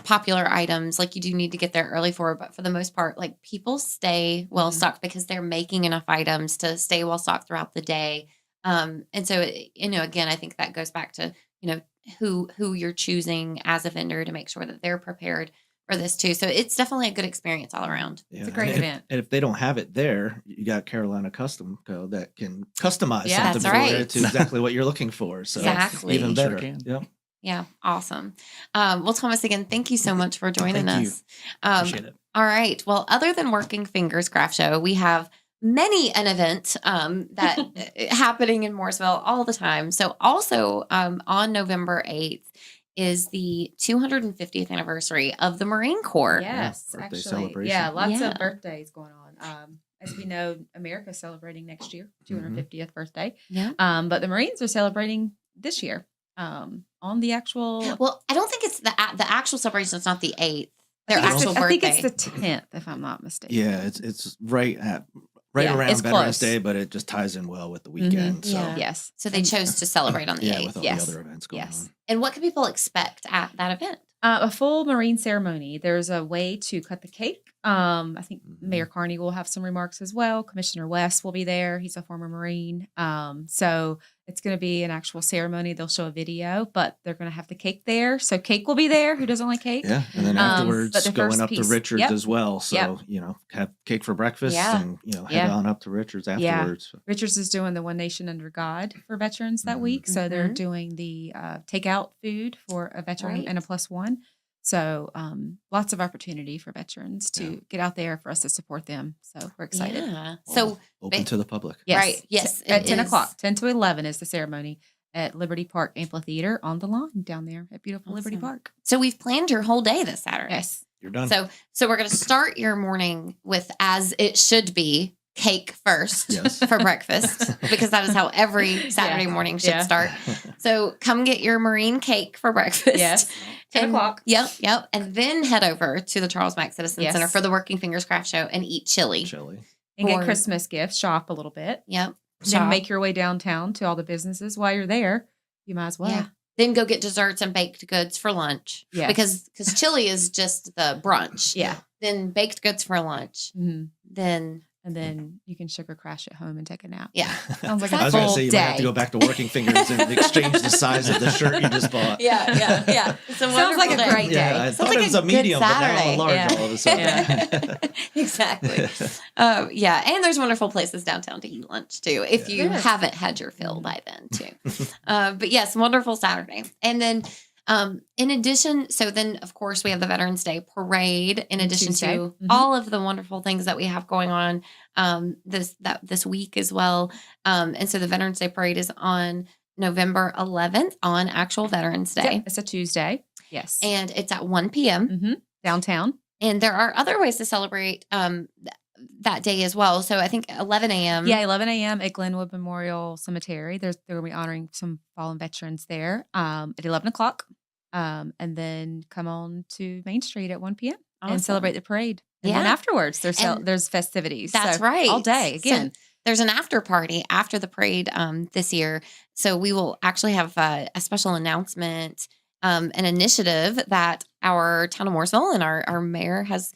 Speaker 1: popular items, like you do need to get there early for, but for the most part, like people stay well
Speaker 2: Mhm.
Speaker 1: stocked because they're making enough items to stay well stocked throughout the day. And so again, I think that goes back to who you're choosing as a vendor to make sure that they're prepared for this too. So it's definitely a good experience all around.
Speaker 2: It's a
Speaker 3: Yeah,
Speaker 2: great
Speaker 3: and
Speaker 2: event.
Speaker 3: and if they don't have it there, you got Carolina Custom Co. that can customize
Speaker 2: Yeah,
Speaker 3: something
Speaker 1: that's
Speaker 3: for you
Speaker 1: right.
Speaker 3: to exactly what you're looking for. So
Speaker 1: Exactly.
Speaker 3: even
Speaker 4: Sure
Speaker 3: better.
Speaker 4: can.
Speaker 3: Yep.
Speaker 1: Yeah, awesome. Well, Thomas, again, thank you so much for joining
Speaker 3: Thank you.
Speaker 1: us.
Speaker 4: Appreciate it.
Speaker 1: All right. Well, other than Working Fingers Craft Show, we have many an event that happening in Mooresville all the time. So also on November 8th is the 250th anniversary of the Marine Corps.
Speaker 2: Yes,
Speaker 3: birthday
Speaker 2: actually.
Speaker 3: celebration.
Speaker 2: Yeah, lots
Speaker 1: Yeah.
Speaker 2: of birthdays going on. As we know, America's celebrating next year,
Speaker 3: Mm-hmm.
Speaker 2: 250th birthday.
Speaker 1: Yeah.
Speaker 2: But the Marines are celebrating this year on the actual.
Speaker 1: Well, I don't think it's the actual celebration. It's not the 8th. Their
Speaker 2: I think
Speaker 1: actual
Speaker 2: it's the-
Speaker 1: birthday.
Speaker 2: I think it's the 10th, if I'm not mistaken.
Speaker 3: Yeah, it's right
Speaker 2: Yeah,
Speaker 3: around
Speaker 2: it's
Speaker 3: Veterans
Speaker 2: close.
Speaker 3: Day, but it just ties in well with the weekend. So
Speaker 1: Yeah.
Speaker 2: Yes.
Speaker 1: So they chose to celebrate on the
Speaker 3: yeah,
Speaker 1: 8th.
Speaker 3: with all
Speaker 2: Yes.
Speaker 3: the other events going
Speaker 2: Yes.
Speaker 3: on.
Speaker 1: And what can people expect at that event?
Speaker 2: A full Marine ceremony. There's a way to cut the cake. I think
Speaker 3: Mhm.
Speaker 2: Mayor Carney will have some remarks as well. Commissioner West will be there. He's a former Marine. So it's going to be an actual ceremony. They'll show a video, but they're going to have the cake there. So cake will be there. Who doesn't like cake?
Speaker 3: Yeah, and then
Speaker 2: but
Speaker 3: afterwards
Speaker 2: the
Speaker 3: going
Speaker 2: first
Speaker 3: up to
Speaker 2: piece-
Speaker 3: Richards
Speaker 2: yep.
Speaker 3: as well. So have cake for breakfast,
Speaker 1: Yeah.
Speaker 3: and head
Speaker 2: Yeah.
Speaker 3: on up to Richards
Speaker 2: Yeah.
Speaker 3: afterwards.
Speaker 2: Richards is doing the One Nation Under God for veterans that
Speaker 3: Mhm.
Speaker 2: week. So they're
Speaker 1: Mhm.
Speaker 2: doing the takeout food for a veteran
Speaker 1: Right.
Speaker 2: and a +1. So lots of opportunity for veterans to
Speaker 3: Yeah.
Speaker 2: get out there for us to support them. So we're excited.
Speaker 1: Yeah.
Speaker 3: All
Speaker 1: So
Speaker 3: open to the public.
Speaker 2: Yes.
Speaker 1: Right. Yes,
Speaker 2: At
Speaker 1: it
Speaker 2: 10
Speaker 1: is.
Speaker 2: o'clock, 10 to 11 is the ceremony at Liberty Park Amphitheater on the lawn down there at beautiful Liberty
Speaker 1: Awesome.
Speaker 2: Park.
Speaker 1: So we've planned your whole day this Saturday.
Speaker 2: Yes.
Speaker 3: You're done.
Speaker 1: So we're going to start your morning with, as it should be, cake first
Speaker 3: Yes.
Speaker 1: for breakfast, because that is how every Saturday
Speaker 2: Yeah.
Speaker 1: morning should
Speaker 2: Yeah.
Speaker 1: start. So come get your Marine cake for breakfast.
Speaker 2: Yes. 10
Speaker 1: And-
Speaker 2: o'clock.
Speaker 1: Yep. And then head over to the Charles Mack Citizen
Speaker 2: Yes.
Speaker 1: Center for the Working Fingers Craft Show and eat chili.
Speaker 3: Chili.
Speaker 2: And get
Speaker 1: Or-
Speaker 2: Christmas gifts, shop a little bit.
Speaker 1: Yep.
Speaker 2: Then
Speaker 1: Shop.
Speaker 2: make your way downtown to all the businesses while you're there. You might as well.
Speaker 1: Yeah. Then go get desserts and baked goods for lunch.
Speaker 2: Yes.
Speaker 1: Because chili is just the brunch.
Speaker 2: Yeah.
Speaker 1: Then baked goods for lunch.
Speaker 2: Mhm.
Speaker 1: Then
Speaker 2: And then you can sugar crash at home and take a nap.
Speaker 1: yeah.
Speaker 2: Sounds like
Speaker 3: I
Speaker 2: a
Speaker 3: was going to
Speaker 2: full
Speaker 3: say you might have to
Speaker 2: day.
Speaker 3: go back to Working Fingers and exchange the size of the shirt you just bought.
Speaker 1: Yeah. It's a
Speaker 2: Sounds like
Speaker 1: wonderful
Speaker 2: a
Speaker 1: day.
Speaker 2: great day.
Speaker 3: Yeah, I
Speaker 1: Sounds
Speaker 3: thought
Speaker 1: like
Speaker 3: it was
Speaker 1: a
Speaker 3: a
Speaker 1: good
Speaker 3: medium, but now
Speaker 1: Saturday.
Speaker 3: a large
Speaker 2: Yeah.
Speaker 3: all of a sudden.
Speaker 1: Exactly. Yeah. And there's wonderful places downtown to eat lunch too, if you
Speaker 2: Yes.
Speaker 1: haven't had your fill by then too. But yes, wonderful Saturday. And then in addition, so then of course we have the Veterans Day parade in addition
Speaker 2: Tuesday.
Speaker 1: to
Speaker 2: Mhm.
Speaker 1: all of the wonderful things that we have going on this week as well. And so the Veterans Day parade is on November 11th on actual Veterans Day.
Speaker 2: Yep, it's a Tuesday. Yes.
Speaker 1: And it's at 1 p.m.
Speaker 2: Downtown.
Speaker 1: And there are other ways to celebrate that day as well. So I think 11 a.m.
Speaker 2: Yeah, 11 a.m. at Glenwood Memorial Cemetery. They're going to be honoring some fallen veterans there at 11 o'clock. And then come on to Main Street at 1 p.m.
Speaker 1: Awesome.
Speaker 2: and celebrate the parade. And then
Speaker 1: Yeah.
Speaker 2: afterwards,
Speaker 1: And
Speaker 2: there's festivities.
Speaker 1: That's
Speaker 2: So,
Speaker 1: right.
Speaker 2: all day again.
Speaker 1: So there's an after party after the parade this year. So we will actually have a special announcement, an initiative that our town of Mooresville and our mayor has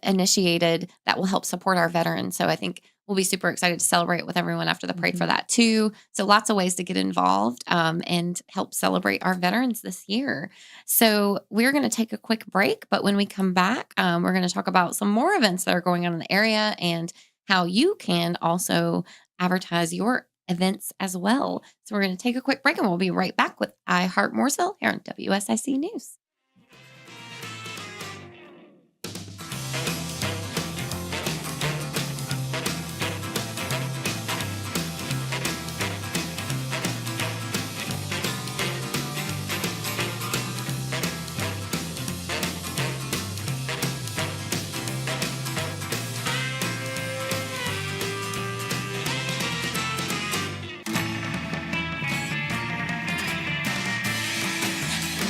Speaker 1: initiated that will help support our veterans. So I think we'll be super excited to celebrate with everyone after the parade for that too. So lots of ways to get involved and help celebrate our veterans this year. So we're going to take a quick break, but when we come back, we're going to talk about some more events that are going on in the area and how you can also advertise your events as well. So we're going to take a quick break and we'll be right back with Heart Mooresville here on WSIC News.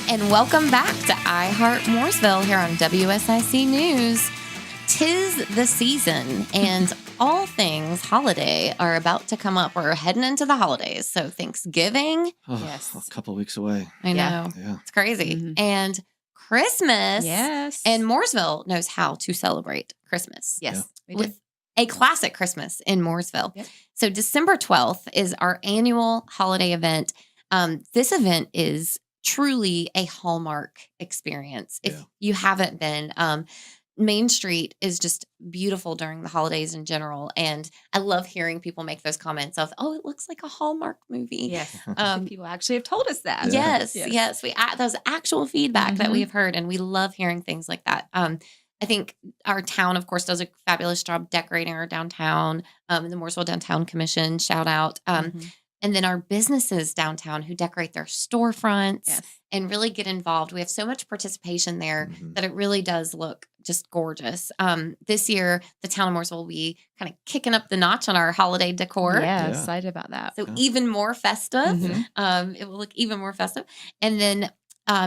Speaker 1: And welcome back to Heart Mooresville here on WSIC News. 'Tis the season, and all things holiday are about to come up. We're heading into the holidays. So Thanksgiving.
Speaker 2: Yes.
Speaker 3: A couple weeks away.
Speaker 1: I know.
Speaker 3: Yeah.
Speaker 1: It's crazy. And Christmas.
Speaker 2: Yes.
Speaker 1: And Mooresville knows how to celebrate Christmas.
Speaker 2: yes. We do.
Speaker 1: With a classic Christmas in Mooresville.
Speaker 2: Yep.
Speaker 1: So December 12th is our annual holiday event. This event is truly a Hallmark experience. If you haven't been, Main Street is just beautiful during the holidays in general. And I love hearing people make those comments of, oh, it looks like a Hallmark movie.
Speaker 2: Yes. People actually have told us that.
Speaker 1: Yes. Those actual feedback that we have heard, and we love hearing things like that. I think our town, of course, does a fabulous job decorating our downtown. The Mooresville Downtown Commission, shout out. And then our businesses downtown who decorate their storefronts and really get involved. We have so much participation there that it really does look just gorgeous. This year, the town of Mooresville will be kind of kicking up the notch on our holiday decor.
Speaker 2: Yeah, excited about that.
Speaker 1: So even more festive. It will look even more festive. And then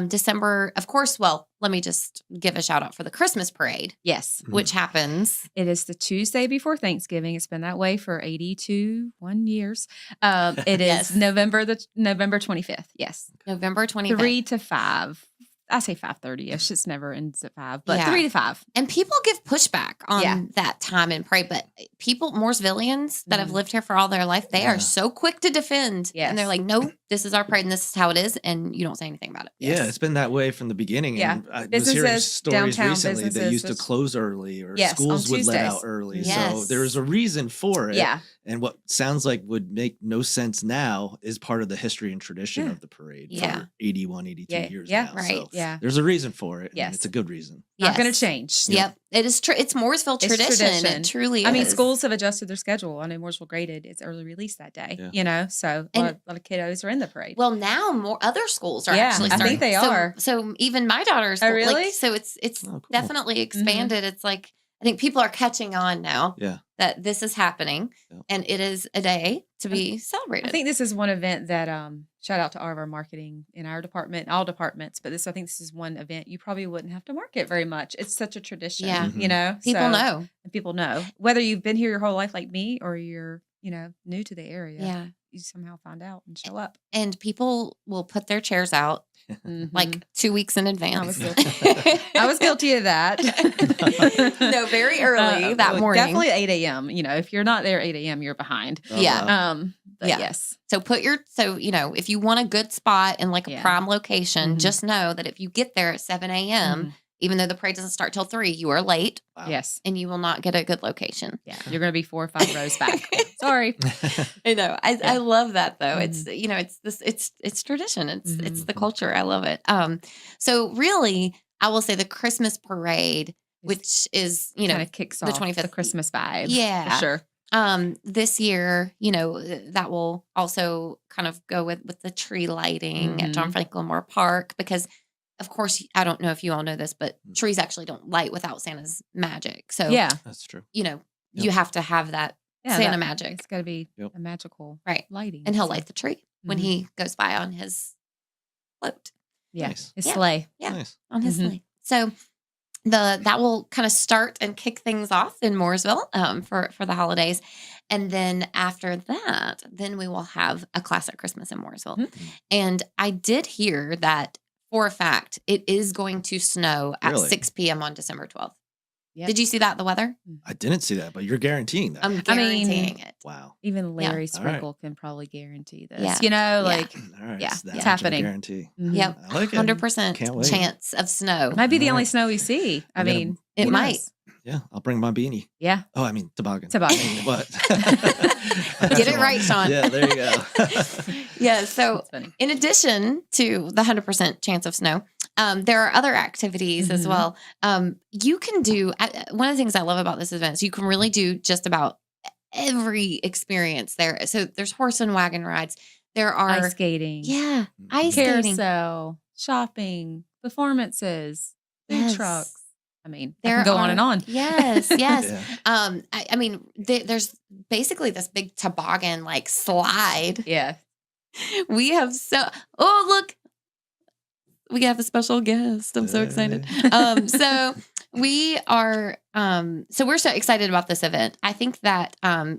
Speaker 1: December, of course, well, let me just give a shout out for the Christmas parade.
Speaker 2: Yes.
Speaker 1: Which happens.
Speaker 2: It is the Tuesday before Thanksgiving. It's been that way for 81 years. It is November 25th. Yes.
Speaker 1: November 25th.
Speaker 2: 3 to 5. I say 5:30ish. It's never ends at 5, but 3 to 5.
Speaker 1: And people give pushback on that time and parade, but people, Mooresvillians that have lived here for all their life, they are so quick to defend. And they're like, no, this is our parade and this is how it is. And you don't say anything about it.
Speaker 3: Yeah, it's been that way from the beginning.
Speaker 2: Yeah.
Speaker 3: And I was
Speaker 2: Businesses,
Speaker 3: hearing stories
Speaker 2: downtown
Speaker 3: recently that used to close early or schools would let out early. So there's a reason for it.
Speaker 2: Yeah.
Speaker 3: And what sounds like would make no sense now is part of the history and tradition of the parade for 81, 82 years now.
Speaker 1: Right.
Speaker 3: So there's a reason for it. And it's a good reason.
Speaker 2: Not going to change.
Speaker 1: Yep. It is true. It's Mooresville tradition. It truly is.
Speaker 2: I mean, schools have adjusted their schedule. I know Mooresville graded its early release that day, you know, so a lot of kiddos are in the parade.
Speaker 1: Well, now more other schools are actually starting.
Speaker 2: I think they are.
Speaker 1: So even my daughter's.
Speaker 2: Oh, really?
Speaker 1: Like, so it's cool. Definitely expanded. It's like, I think people are catching on now that this is happening and it is a day to be celebrated.
Speaker 2: I think this is one event that, shout out to all of our marketing in our department, all departments, but I think this is one event you probably wouldn't have to market very much. It's such a tradition, you know?
Speaker 1: People know.
Speaker 2: And people know. Whether you've been here your whole life like me or you're, you know, new to the area, you somehow find out and show up.
Speaker 1: And people will put their chairs out like 2 weeks in advance.
Speaker 2: I was guilty of that.
Speaker 1: No, very early that morning.
Speaker 2: Definitely 8 a.m. You know, if you're not there 8 a.m., you're behind. But yes.
Speaker 1: So you know, if you want a good spot in like a prime location, just know that if you get there at 7 a.m., even though the parade doesn't start till 3, you are late.
Speaker 3: Wow.
Speaker 2: Yes.
Speaker 1: And you will not get a good location.
Speaker 2: Yeah. You're going to be 4 or 5 rows back. Sorry.
Speaker 1: I know. I love that though. It's, you know, it's tradition. It's the culture. I love it. So really, I will say the Christmas parade, which is, you know,
Speaker 2: kind of kicks
Speaker 1: the
Speaker 2: off
Speaker 1: 25th
Speaker 2: the Christmas vibe.
Speaker 1: Yeah.
Speaker 2: For sure.
Speaker 1: This year, you know, that will also kind of go with the tree lighting at John Franklin Moore Park, because of course, I don't know if you all know this, but trees actually don't light without Santa's magic. So
Speaker 3: that's true.
Speaker 1: You know, you have to have that Santa magic.
Speaker 2: It's got to be a magical lighting.
Speaker 1: And he'll light the tree when he goes by on his float.
Speaker 2: Yeah. Nice. His sleigh.
Speaker 1: Yeah. Nice. On his sleigh. So that will kind of start and kick things off in Mooresville for the holidays. And then after that, then we will have a classic Christmas in Mooresville. And I did hear that for a fact, it is going to snow at 6 p.m. on December 12th.
Speaker 2: Yep.
Speaker 1: Did you see that in the weather?
Speaker 3: I didn't see that, but you're guaranteeing that.
Speaker 1: I'm guaranteeing it.
Speaker 3: Wow.
Speaker 2: Even Larry
Speaker 3: All right.
Speaker 2: Sprinkle can probably guarantee this.
Speaker 1: Yeah.
Speaker 2: You know,
Speaker 1: Yeah.
Speaker 2: like
Speaker 3: All right.
Speaker 1: Yeah.
Speaker 3: It's, that
Speaker 2: It's
Speaker 3: much of a
Speaker 2: happening.
Speaker 3: guarantee.
Speaker 1: Yep.
Speaker 3: I like it.
Speaker 1: 100%
Speaker 3: Can't wait.
Speaker 1: chance of snow.
Speaker 2: might be the
Speaker 3: All
Speaker 2: only
Speaker 3: right.
Speaker 2: snow we see. I
Speaker 3: I'm gonna-
Speaker 2: mean,
Speaker 1: It
Speaker 2: who
Speaker 1: might.
Speaker 2: knows?
Speaker 3: Yeah, I'll bring my beanie.
Speaker 2: Yeah.
Speaker 3: Oh, I mean toboggan.
Speaker 2: Toboggan.
Speaker 3: What?
Speaker 1: Get it right, Sean.
Speaker 3: Yeah, there you go.
Speaker 1: Yeah. So,
Speaker 2: That's funny.
Speaker 1: in addition to the 100% chance of snow, there are other activities as
Speaker 2: Mhm.
Speaker 1: well. You can do one of the things I love about this event is you can really do just about every experience there. So there's horse and wagon rides. There are
Speaker 2: Ice skating.
Speaker 1: yeah,
Speaker 3: Mhm.
Speaker 1: ice skating.
Speaker 2: Carousel, shopping, performances, food
Speaker 1: Yes.
Speaker 2: trucks. I mean, I
Speaker 1: There
Speaker 2: can go on
Speaker 1: are-
Speaker 2: and on.
Speaker 1: Yes, yes.
Speaker 3: Yeah.
Speaker 1: I mean, there's basically this big toboggan like slide.
Speaker 2: Yeah.
Speaker 1: We have oh look, we have a special guest. I'm so excited. So we are so we're so excited about this event. I think that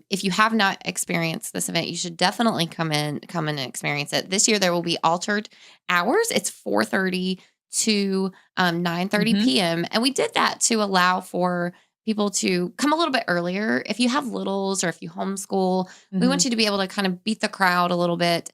Speaker 1: if you have not experienced this event, you should definitely come in and experience it. This year there will be altered hours. It's 4:30 to 9:30
Speaker 2: Mhm.
Speaker 1: p.m. And we did that to allow for people to come a little bit earlier. If you have littles or if you homeschool, we want you to be able to kind of beat the crowd a little bit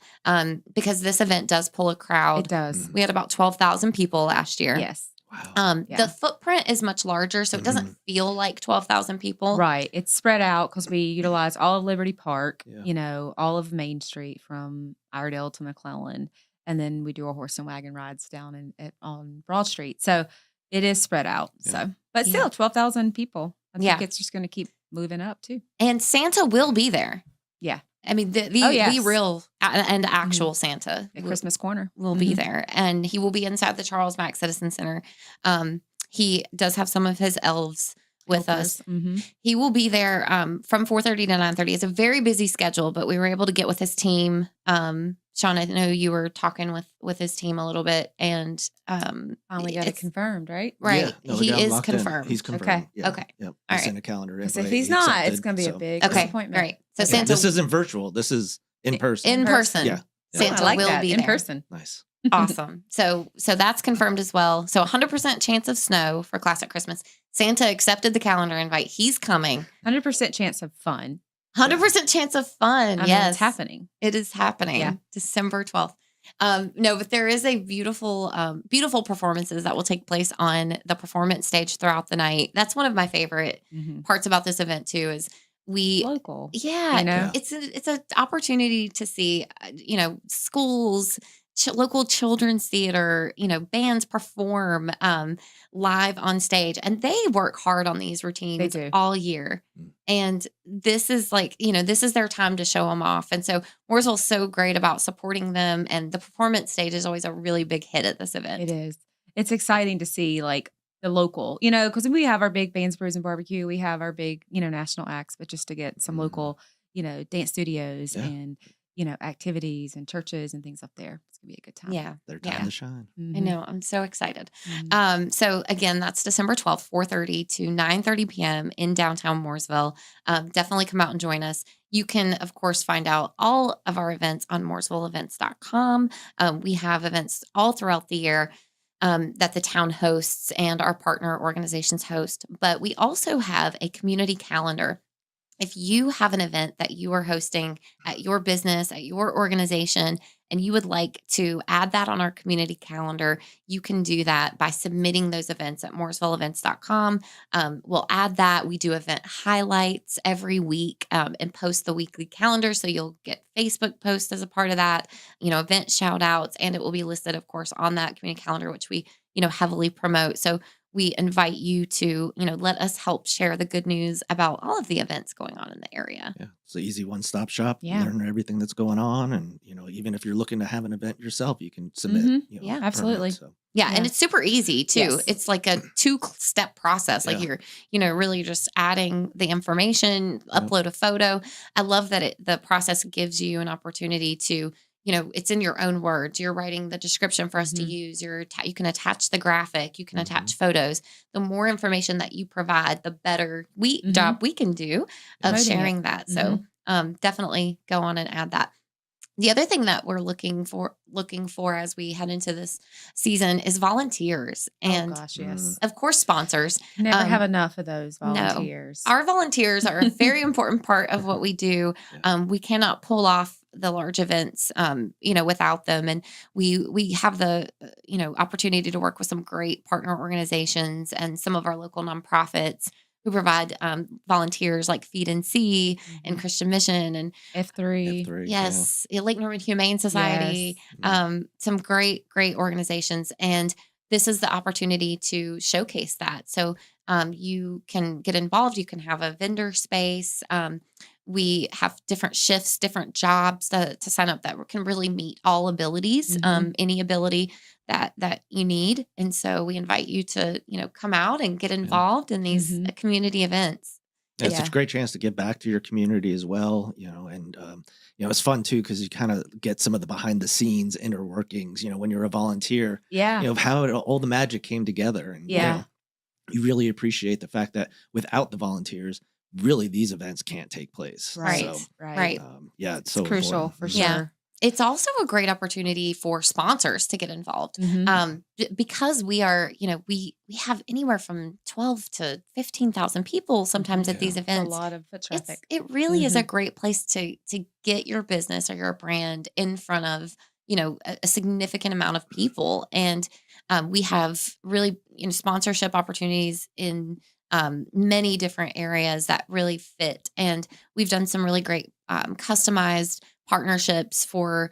Speaker 1: because this event does pull a crowd.
Speaker 2: It does.
Speaker 1: We had about 12,000 people last year.
Speaker 2: Yes.
Speaker 3: Wow.
Speaker 2: Yeah.
Speaker 1: The footprint is much larger, so it doesn't feel like 12,000 people.
Speaker 2: Right. It's spread out because we utilize all of Liberty Park,
Speaker 3: Yeah.
Speaker 2: you know, all of Main Street from Iredale to McClellan. And then we do our horse and wagon rides down on Broad Street. So it is spread out.
Speaker 3: Yeah.
Speaker 2: So, but still, 12,000 people. I think
Speaker 1: Yeah.
Speaker 2: it's just going to keep moving up too.
Speaker 1: And Santa will be there.
Speaker 2: Yeah.
Speaker 1: I mean, the
Speaker 2: yes.
Speaker 1: real and actual Santa
Speaker 2: At Christmas Corner.
Speaker 1: will be
Speaker 2: Mhm.
Speaker 1: there. And he will be inside the Charles Mack Citizen Center. He does have some of his elves with us.
Speaker 2: Mm-hmm.
Speaker 1: He will be there from 4:30 to 9:30. It's a very busy schedule, but we were able to get with his team. Sean, I know you were talking with his team a little bit, and
Speaker 2: Finally got it
Speaker 1: it's-
Speaker 2: confirmed, right?
Speaker 1: right,
Speaker 3: Yeah, no, we
Speaker 1: he
Speaker 3: got him
Speaker 1: is
Speaker 3: locked in.
Speaker 1: confirmed.
Speaker 3: He's confirmed.
Speaker 2: Okay.
Speaker 3: Yeah.
Speaker 1: Okay.
Speaker 3: Yep.
Speaker 1: All
Speaker 3: He
Speaker 1: right.
Speaker 3: sent a calendar
Speaker 2: Because
Speaker 3: invite.
Speaker 2: if he's
Speaker 3: He
Speaker 2: not,
Speaker 3: accepted,
Speaker 2: it's going to be a
Speaker 3: so-
Speaker 2: big
Speaker 1: Okay,
Speaker 2: disappointment.
Speaker 1: right. So
Speaker 2: Okay.
Speaker 1: Santa
Speaker 3: This isn't virtual. This is in person.
Speaker 1: in person.
Speaker 3: Yeah.
Speaker 1: Santa
Speaker 2: I like
Speaker 1: will
Speaker 2: that.
Speaker 1: be
Speaker 2: in
Speaker 1: there.
Speaker 2: person.
Speaker 3: Nice.
Speaker 1: Awesome. So that's confirmed as well. So 100% chance of snow for Classic Christmas. Santa accepted the calendar invite. He's coming.
Speaker 2: 100% chance of fun.
Speaker 1: 100% chance of fun.
Speaker 2: I mean,
Speaker 1: Yes,
Speaker 2: it's happening.
Speaker 1: It is happening.
Speaker 2: Yeah.
Speaker 1: December 12th. No, but there is a beautiful, beautiful performances that will take place on the performance stage throughout the night. That's one of my favorite parts about this event too. Is we,
Speaker 2: Local.
Speaker 1: yeah,
Speaker 2: you know?
Speaker 1: it's an opportunity to see, schools, local children's theater, bands perform live on stage, and they work hard on these routines
Speaker 2: do.
Speaker 1: all year. And this is this is their time to show them off. And so Mooresville's so great about supporting them, and the performance stage is always a really big hit at this event.
Speaker 2: It is. It's exciting to see like the local, because we have our big bands, brews, and barbecue. We have our big, national acts, but just to get some local, dance studios
Speaker 3: Yeah.
Speaker 2: and, activities and churches and things up there. It's going to be a good time.
Speaker 1: Yeah.
Speaker 3: Their time
Speaker 1: Yeah.
Speaker 3: to shine.
Speaker 1: I know. I'm so excited.
Speaker 2: Mhm.
Speaker 1: So again, that's December 12th, 4:30 to 9:30 p.m. in downtown Mooresville. Definitely come out and join us. You can, of course, find out all of our events on mooresvilleevents.com. We have events all throughout the year that the town hosts and our partner organizations host. But we also have a community calendar. If you have an event that you are hosting at your business, at your organization, and you would like to add that on our community calendar, you can do that by submitting those events at mooresvilleevents.com. We'll add that. We do event highlights every week and post the weekly calendar. So you'll get Facebook posts as a part of that, event shout outs, and it will be listed, of course, on that community calendar, which we, heavily promote. So we invite you to, let us help share the good news about all of the events going on in the area.
Speaker 3: Yeah. It's an easy one-stop shop.
Speaker 2: Yeah.
Speaker 3: Learn everything that's going on. And, even if you're looking to have an event yourself, you can submit.
Speaker 2: Mhm.
Speaker 1: Yeah,
Speaker 3: permit,
Speaker 2: absolutely.
Speaker 3: So.
Speaker 1: Yeah, and
Speaker 2: Yeah.
Speaker 1: it's super easy too.
Speaker 2: Yes.
Speaker 1: It's like a 2-step process. Like
Speaker 3: Yeah.
Speaker 1: you're, really just adding the information, upload a photo. I love that the process gives you an opportunity to, it's in your own words. You're writing the description for us to
Speaker 2: Mhm.
Speaker 1: use. You can attach the graphic. You can attach photos. The more information that you provide, the better job we can do of
Speaker 2: Promoting it.
Speaker 1: sharing that. So definitely go on and add that. The other thing that we're looking for as we head into this season is volunteers
Speaker 2: Oh
Speaker 1: and
Speaker 2: gosh, yes.
Speaker 1: of course sponsors.
Speaker 2: Never have
Speaker 1: Um,
Speaker 2: enough of those
Speaker 1: no,
Speaker 2: volunteers.
Speaker 1: our volunteers are a very important part of what we do.
Speaker 3: Yeah.
Speaker 1: We cannot pull off the large events, without them. And we have the, opportunity to work with some great partner organizations and some of our local nonprofits who provide volunteers like Feed and See and
Speaker 2: Mhm.
Speaker 1: Christian Mission and
Speaker 2: F3.
Speaker 3: F3,
Speaker 1: yes, Lake Norman Humane Society,
Speaker 3: Yes.
Speaker 1: some great organizations. And this is the opportunity to showcase that. So you can get involved. You can have a vendor space. We have different shifts, different jobs to sign up that can really meet all abilities,
Speaker 2: Mhm.
Speaker 1: any ability that you need. And so we invite you to, come out and get involved in these
Speaker 2: Mhm.
Speaker 1: community events.
Speaker 3: Yeah, it's
Speaker 2: Yeah.
Speaker 3: a great chance to give back to your community as well, and it's fun too because you kind of get some of the behind the scenes inner workings, when you're a volunteer,
Speaker 2: Yeah.
Speaker 3: of how all the magic came together, and
Speaker 2: Yeah.
Speaker 3: you really appreciate the fact that without the volunteers, really these events can't take place.
Speaker 2: Right.
Speaker 3: So,
Speaker 1: Right.
Speaker 3: yeah,
Speaker 2: It's
Speaker 3: so
Speaker 2: crucial
Speaker 3: important.
Speaker 2: for
Speaker 3: Mhm.
Speaker 1: Yeah.
Speaker 2: sure.
Speaker 1: It's also a great opportunity for sponsors to get involved.
Speaker 2: Mhm.
Speaker 1: Because we are, we have anywhere from 12 to 15,000 people sometimes at
Speaker 2: Mhm.
Speaker 1: these
Speaker 3: Yeah.
Speaker 2: It's a
Speaker 1: events.
Speaker 2: lot of foot traffic.
Speaker 1: It really is a
Speaker 2: Mhm.
Speaker 1: great place to get your business or your brand in front of, a significant amount of people. And we have really, sponsorship opportunities in many different areas that really fit. And we've done some really great customized partnerships for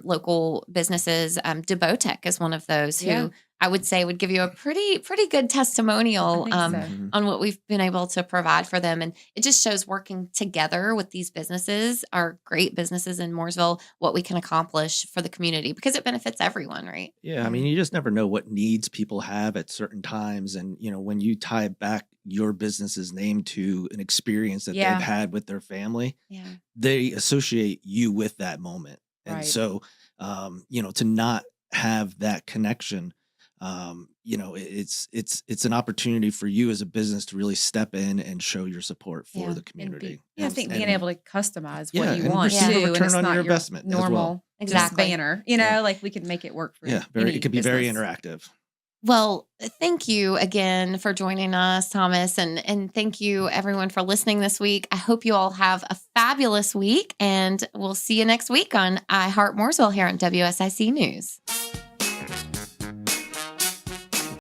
Speaker 1: local businesses. Debotech is one of those
Speaker 2: Yeah.
Speaker 1: who I would say would give you a pretty good testimonial
Speaker 2: I think so.
Speaker 3: Mhm.
Speaker 1: on what we've been able to provide for them. And it just shows working together with these businesses, our great businesses in Mooresville, what we can accomplish for the community because it benefits everyone, right?
Speaker 3: Yeah, I mean, you just never know what needs people have at certain times. And, when you tie back your business's name to an experience that
Speaker 2: Yeah.
Speaker 3: they've had with their family,
Speaker 1: Yeah.
Speaker 3: they associate you with that moment. And
Speaker 2: Right.
Speaker 3: so, to not have that connection, it's an opportunity for you as a business to really step in and show your support for
Speaker 1: Yeah.
Speaker 3: the
Speaker 2: And
Speaker 3: community.
Speaker 2: I think being
Speaker 3: And-
Speaker 2: able to customize
Speaker 3: Yeah,
Speaker 2: what you
Speaker 3: and
Speaker 2: want
Speaker 3: receive a
Speaker 2: too, and
Speaker 3: return
Speaker 2: it's
Speaker 3: on
Speaker 2: not
Speaker 3: your
Speaker 2: your
Speaker 3: investment as well.
Speaker 2: normal
Speaker 1: Exactly.
Speaker 2: just banner.
Speaker 3: Yeah.
Speaker 2: Like we can make it work for
Speaker 3: Yeah,
Speaker 2: any
Speaker 3: it could be very
Speaker 2: business.
Speaker 3: interactive.
Speaker 1: Well, thank you again for joining us, Thomas, and thank you everyone for listening this week. I hope you all have a fabulous week, and we'll see you next week on Heart Mooresville here on WSIC News.